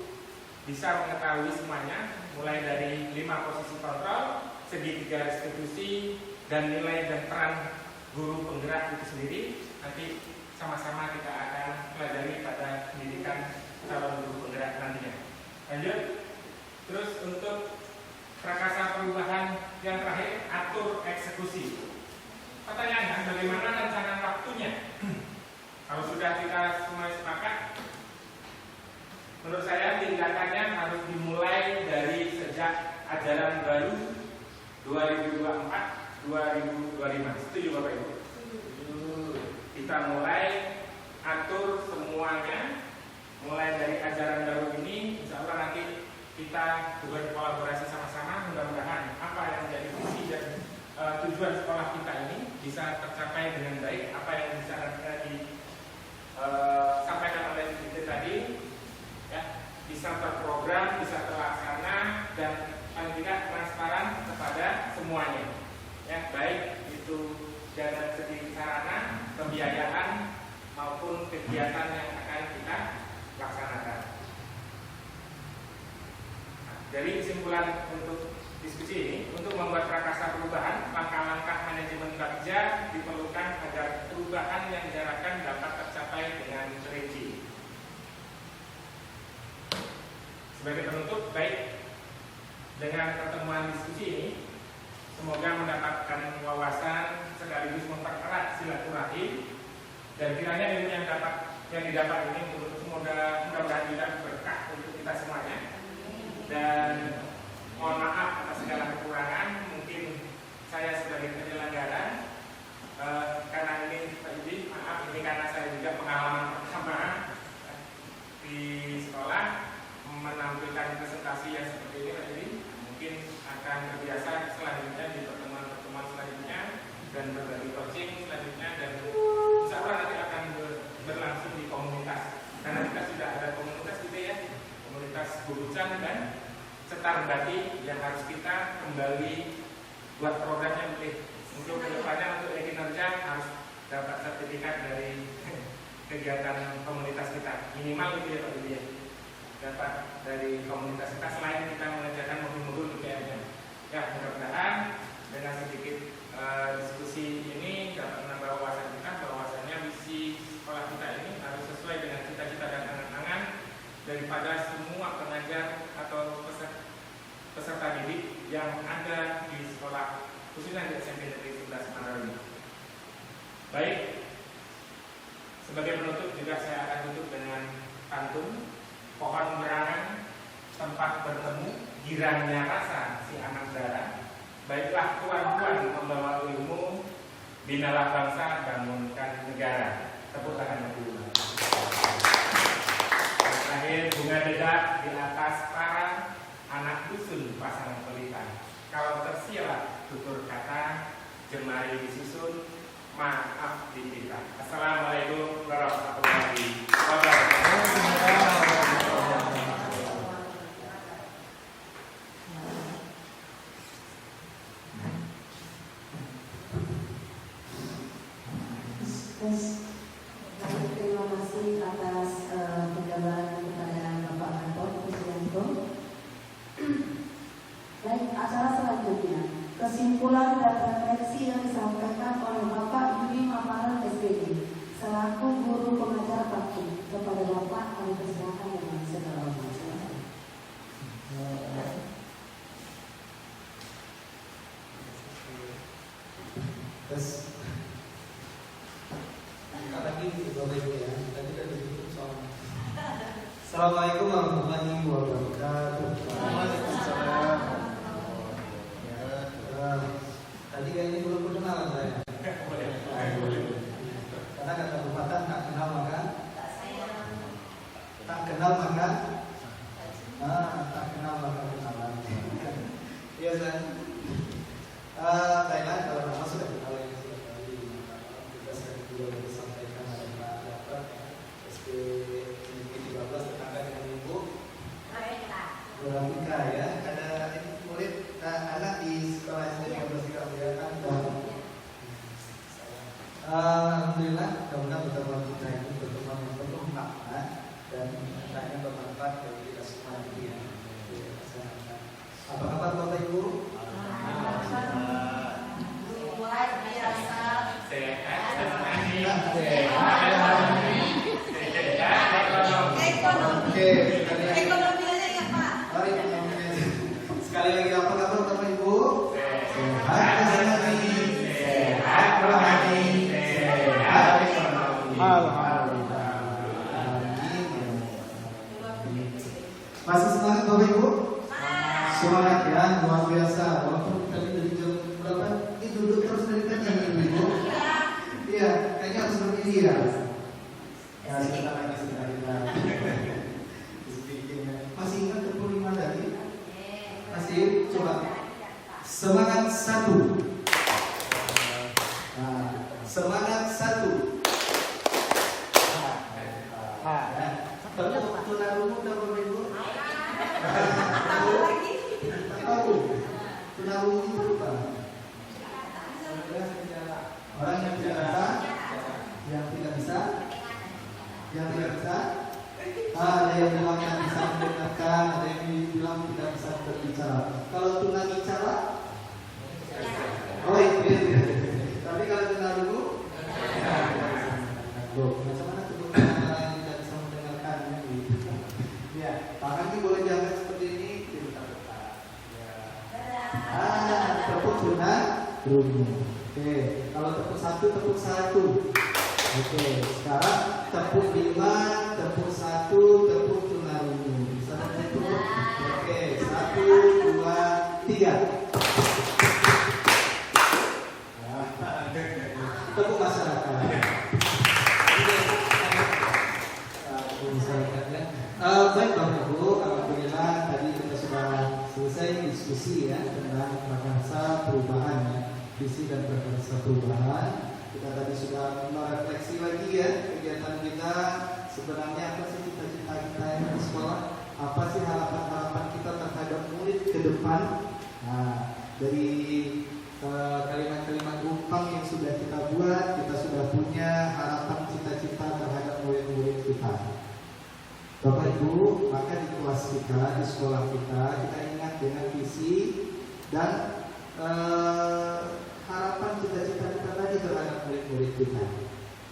bisa mengetahui semuanya, mulai dari 5 posisi kontrol, segitiga restitusi, dan nilai dan peran guru penggerak itu sendiri. Nanti sama-sama kita akan pelajari pada pendidikan calon guru penggerak nantinya. Lanjut. Terus untuk prakasa perubahan yang terakhir, atur eksekusi. Pertanyaannya, bagaimana rancangan waktunya? Kalau sudah kita semua sepakat, menurut saya tindakannya harus dimulai dari sejak ajaran baru 2024-2025. Setuju Bapak Ibu? Kita mulai atur semuanya mulai dari ajaran baru ini, insya Allah nanti kita berkolaborasi sama-sama, mudah-mudahan apa yang menjadi visi dan tujuan sekolah kita ini bisa tercapai dengan baik. Apa yang bisa disampaikan oleh Dikti tadi, ya, bisa terprogram, bisa terlaksana, dan paling tidak transparan kepada semuanya, ya, baik itu dari segi sarana, pembiayaan maupun kegiatan yang akan kita laksanakan. Dari kesimpulan untuk diskusi ini, untuk membuat prakarsa perubahan, langkah-langkah manajemen kerja diperlukan agar perubahan yang diharapkan dapat tercapai dengan terinci. Sebagai penutup, baik, dengan pertemuan diskusi ini, semoga mendapatkan wawasan sekaligus mempererat silaturahim, dan kiranya ilmu yang didapat ini mudah-mudahan juga berkah untuk kita semuanya. Dan mohon maaf atas segala kekurangan, mungkin saya sebagai penyelenggara karena ini Pak Yudi, maaf, ini karena saya juga pengalaman pertama di sekolah menampilkan presentasi yang seperti ini Pak Yudi. Mungkin akan terbiasa selanjutnya di pertemuan-pertemuan selanjutnya dan berbagi coaching selanjutnya, dan insya Allah nanti akan berlangsung di komunitas, karena kita sudah ada komunitas gitu ya, komunitas Burucan dan Cetar Bati yang harus kita kembali buat programnya untuk kedepannya, untuk kinerja harus dapat sertifikat dari kegiatan komunitas kita, minimal itu ya Pak Budi ya, dapat dari komunitas kita selain kita mengerjakan modul-modul UTM-nya. Ya, mudah-mudahan dengan sedikit diskusi ini dapat menambah wawasan kita, bahwasannya visi sekolah kita ini harus sesuai dengan cita-cita dan angan-angan daripada semua pengajar atau peserta didik yang ada di sekolah, khususnya di SMP Negeri 11 Semarang ini. Baik, sebagai penutup juga saya akan tutup dengan pantun. Pohon berangan, tempat bertemu, girangnya rasa si anak darah. Baiklah tuan-tuan membawa ilmu, binalah bangsa, bangunkan negara. Tepuk tangan dulu. Terakhir, bunga dedak di atas parang, anak dusun pasang pelita. Kalau tersirat tutur kata, jemari disusun, maaf dipita. Assalamualaikum warahmatullahi wabarakatuh. Terima kasih atas penjabaran kepada Bapak Anton Kusyanto. Baik, acara selanjutnya, kesimpulan dan refleksi yang disampaikan oleh Bapak Yudi Mamaran SPD selaku guru pengajar praktik. Kepada Bapak kami persilakan dengan segala hormat. Assalamualaikum warahmatullahi wabarakatuh. Waalaikumsalam. Tadi kayaknya belum perkenalan saya. Karena kata pepatah tak kenal maka tak kenal maka kenalan. Iya kan? Baiklah, kalau nama sudah kenal yang sudah tadi. Kita saya juga disampaikan ada dapat SP 13 tetangga dengan ibu. Grafika ya, ada ini murid anak di sekolah SD 13 Kabupaten dan alhamdulillah mudah-mudahan pertemuan kita ini pertemuan yang penuh makna dan hendaknya bermanfaat bagi kita semua ini ya. Apa kabar Bapak Ibu? Luar biasa. Ekonominya ya Pak. Mari sekali lagi apa kabar Bapak Ibu? Sehat rohani, sehat rohani, sehat ekonomi. Alhamdulillah. Masih semangat Bapak Ibu? Semangat ya, luar biasa. Walaupun tadi dari jam berapa? Ini duduk terus dari tadi Ibu. Iya, kayaknya harus berdiri ya. Ya, sebentar lagi. Masih ingat 25 tadi? Masih? Coba. Semangat 1. Nah, semangat 1. Tunarungu udah Bapak Ibu? Tahu. Tunarungu itu apa? Orang yang tidak bisa, yang tidak bisa, yang tidak bisa. Ada yang bilang yang bisa mendengarkan, ada yang bilang tidak bisa berbicara. Kalau tunawicara, oh iya. Tapi kalau tunarungu, macam mana tuh orang yang tidak bisa mendengarkan? Ya, tangannya boleh diangkat seperti ini, diputar-putar. Tepuk tunarungu. Oke, kalau tepuk 1, tepuk 1. Oke, sekarang tepuk 5, tepuk 1, tepuk tunarungu. Bisa tepuk. Oke, 1, 2, 3. Tepuk masyarakat. Baik Bapak Ibu, alhamdulillah tadi kita sudah selesai diskusi ya tentang prakarsa perubahan ya, visi dan prakarsa perubahan. Kita tadi sudah merefleksi lagi ya kegiatan kita, sebenarnya apa sih cita-cita kita yang di sekolah, apa sih harapan-harapan kita terhadap murid ke depan. Nah, dari kalimat-kalimat rumpang yang sudah kita buat, kita sudah punya harapan cita-cita terhadap murid-murid kita. Bapak Ibu, maka di kelas kita, di sekolah kita ingat dengan visi dan harapan cita-cita kita tadi terhadap murid-murid kita.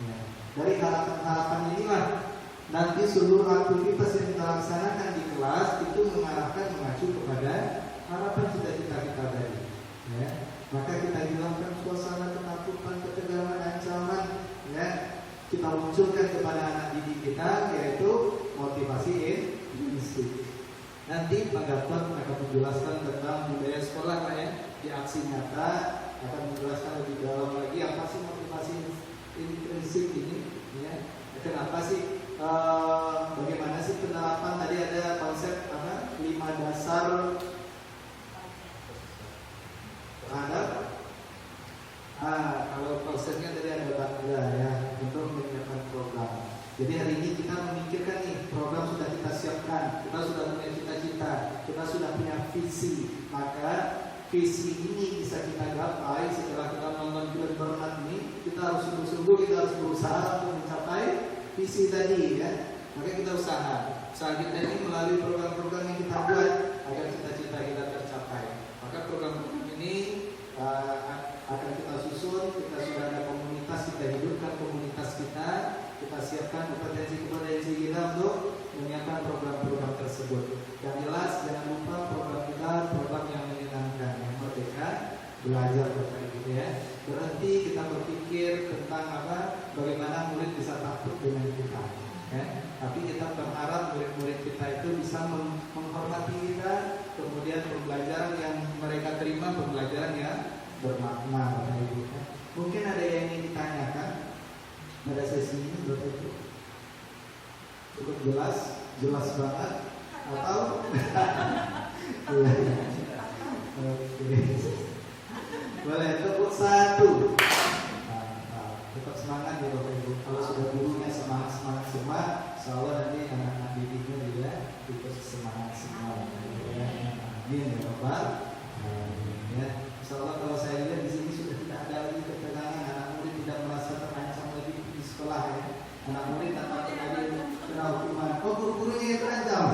Ya. Dari harapan-harapan inilah nanti seluruh aktivitas yang kita laksanakan di kelas itu mengacu kepada harapan cita-cita kita tadi. Ya. Maka kita hilangkan suasana ketakutan, ketegangan, ancaman. Ya. Kita munculkan kepada anak didik kita yaitu motivasi intrinsik. Nanti Pak Gatot akan menjelaskan tentang budaya sekolah ya, di aksi nyata akan menjelaskan lebih dalam lagi apa sih motivasi intrinsik ini ya. Kenapa sih bagaimana sih penerapan, tadi ada konsep apa 5 dasar terhadap kalau konsepnya tadi ada bangga ya untuk menyiapkan program. Jadi hari ini kita memikirkan nih program sudah kita siapkan, kita sudah punya cita-cita, kita sudah punya visi. Maka visi ini bisa kita gapai setelah kita nonton film Bernard ini. Kita harus sungguh-sungguh, kita harus berusaha untuk mencapai visi tadi ya. Maka kita usaha kita ini melalui program-program yang kita buat agar cita-cita kita tercapai. Maka program-program ini akan kita susun. Kita sudah ada komunitas, kita hidupkan komunitas kita siapkan kompetensi-kompetensi kita untuk menyiapkan program-program tersebut. Yang jelas jangan lupa program kita program yang menyenangkan, yang merdeka belajar Bapak Ibu ya. Berhenti kita berpikir tentang bagaimana murid bisa takut dengan kita ya. Tapi kita berharap murid-murid kita itu bisa menghormati kita, kemudian pembelajaran yang mereka terima pembelajaran yang bermakna Bapak Ibu ya. Mungkin ada yang ingin ditanyakan pada sesi ini Bapak Ibu? Cukup jelas banget atau boleh tepuk 1. Tetap semangat ya Bapak Ibu. Kalau sudah gurunya semangat semua, insyaallah nanti anak-anak didiknya juga ikut semangat semua ya. Amin ya Bapak. Ya, insyaallah kalau saya lihat di sini sudah tidak ada lagi ketegangan, anak murid tidak merasa terancam lagi di sekolah ya. Anak murid tak takut lagi kena hukuman. Oh, guru-gurunya yang terancam.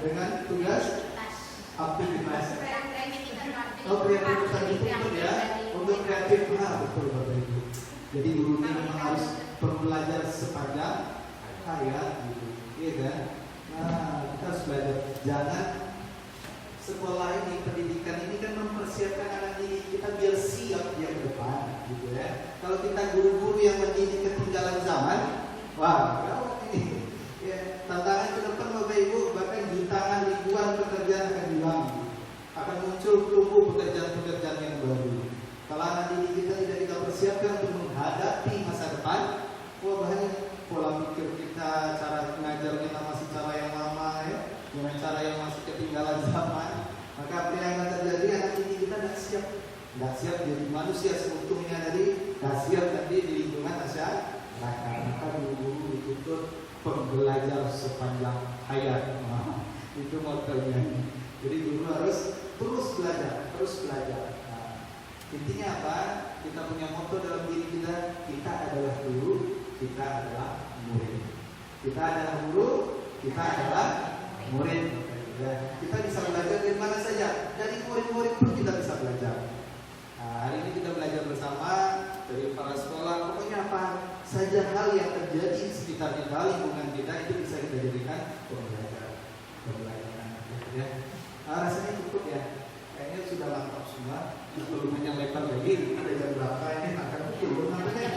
Dengan tugas aktivitas. Oh, kreativitas itu ya, untuk kreatif betul Bapak Ibu. Jadi gurunya memang harus belajar sepanjang hayat gitu, iya kan? Nah, kita harus belajar. Jangan sekolah ini, pendidikan ini kan mempersiapkan anak didik kita biar siap dia ke depan, gitu ya. Kalau kita guru-guru yang mendidik ketinggalan zaman, wah, gawat ini. Ya, tantangan ke depan Bapak Ibu, bahkan jutaan ribuan pekerjaan akan hilang, akan muncul tumbuh pekerjaan-pekerjaan yang baru. Kalau anak didik kita tidak kita persiapkan untuk menghadapi cara mengajar kita masih cara yang lama ya, dengan cara yang masih ketinggalan zaman, maka apa yang akan terjadi anak ini kita nggak siap jadi manusia seutuhnya, jadi nggak siap nanti di lingkungan masyarakat. Maka guru dituntut pembelajar sepanjang hayat. Itu motonya. Jadi guru harus terus belajar. Nah, intinya apa? Kita punya moto dalam diri kita adalah guru, kita adalah murid. Kita adalah guru, kita adalah murid. Ya, kita bisa belajar dari mana saja. Dari murid-murid pun kita bisa belajar. Nah, hari ini kita belajar bersama dari para sekolah. Pokoknya apa saja hal yang terjadi di sekitar kita, lingkungan kita, itu bisa kita jadikan pembelajaran. Ya. Rasanya cukup ya. Kayaknya sudah lengkap semua. Perlu banyak lebar lagi. Ada jam berapa ini? Akan pukul namanya.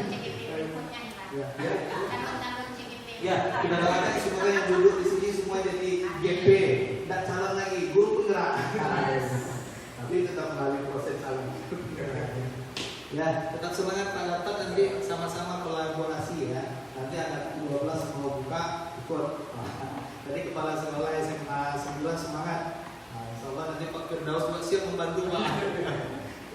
Ya, kita doakan semoga yang duduk di sini semua jadi GP. Tidak calon lagi, guru penggerak. Tapi tetap melalui proses calon. Ya, tetap semangat Pak Gatot, nanti sama-sama kolaborasi ya. Nanti anak 12 mau buka ikut. Tadi kepala sekolah SMA 9 semangat. Nah, insya Allah nanti Pak Firdaus siap membantu Pak.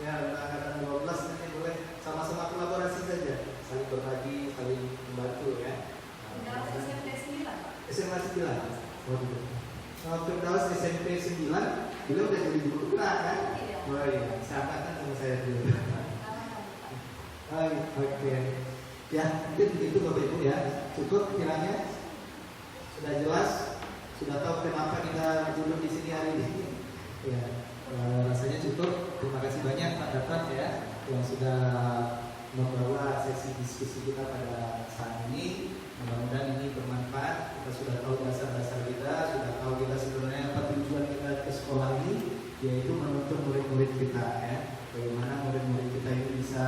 Ya, anak 12 nanti boleh sama-sama kolaborasi saja, saling berbagi, saling membantu ya. SMA 9. Firdaus SMP 9, beliau udah jadi guru gerak kan? Oh iya, sahabatan sama saya dulu. Oke. Ya, mungkin begitu Bapak Ibu ya. Cukup kiranya. Sudah jelas, sudah tahu kenapa kita duduk di sini hari ini. Ya, rasanya cukup. Terima kasih banyak Pak Gatot ya yang sudah membawa sesi diskusi kita pada saat ini. Mudah-mudahan ini bermanfaat. Kita sudah tahu dasar-dasar kita, sudah tahu kita sebenarnya apa tujuan kita ke sekolah ini, yaitu menuntun murid-murid kita ya. Bagaimana murid-murid kita ini bisa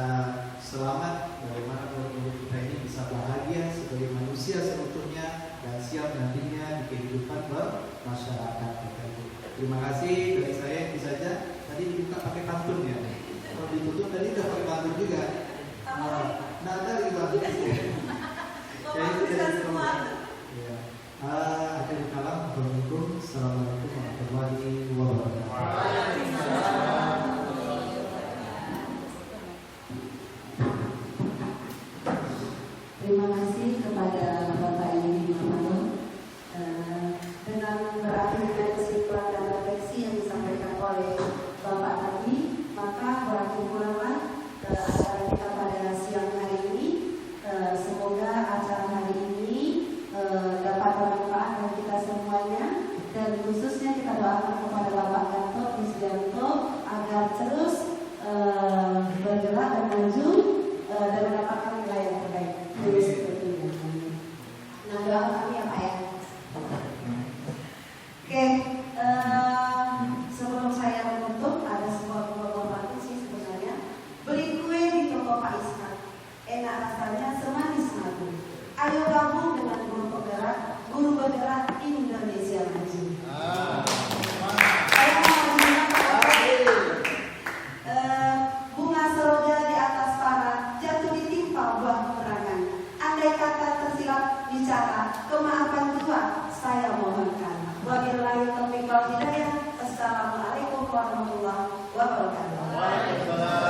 selamat, bagaimana murid-murid kita ini bisa bahagia sebagai manusia seutuhnya dan siap nantinya di kehidupan bermasyarakat. Terima kasih dari saya, itu saja. Tadi dibuka pakai pantun ya. Kalau ditutup tadi udah pakai pantun juga. Nah, ada lagi pantun. Ya, itu dari semua. Ya. Akhirul kalam. Assalamualaikum warahmatullahi wabarakatuh. Terima kasih kepada Bapak Ibu Mamadon. Dengan berakhirnya kesimpulan dan refleksi yang disampaikan oleh Bapak tadi, maka berkesimpulan acara kita pada siang hari ini. Semoga acara hari ini dapat bermanfaat bagi kita semuanya, dan khususnya kita doakan kepada Bapak Gatot Isdianto agar terus bergerak dan maju dan mendapatkan nilai yang terbaik. Nah, doa kami ya Pak ya. Oke, sebelum saya menutup, ada sebuah pengorbanan sih sebenarnya. Beli kue di toko Pak Ishak, enak rasanya semanis madu. Ayo gabung dengan guru bergerak Indonesia Maju. Bunga seroja di atas para jatuh ditimpa buah peperangan. Andai kata tersilap bicara, kemaafan Tuhan saya mohonkan. Wabillahi taufiq wal hidayah. Assalamualaikum warahmatullahi wabarakatuh.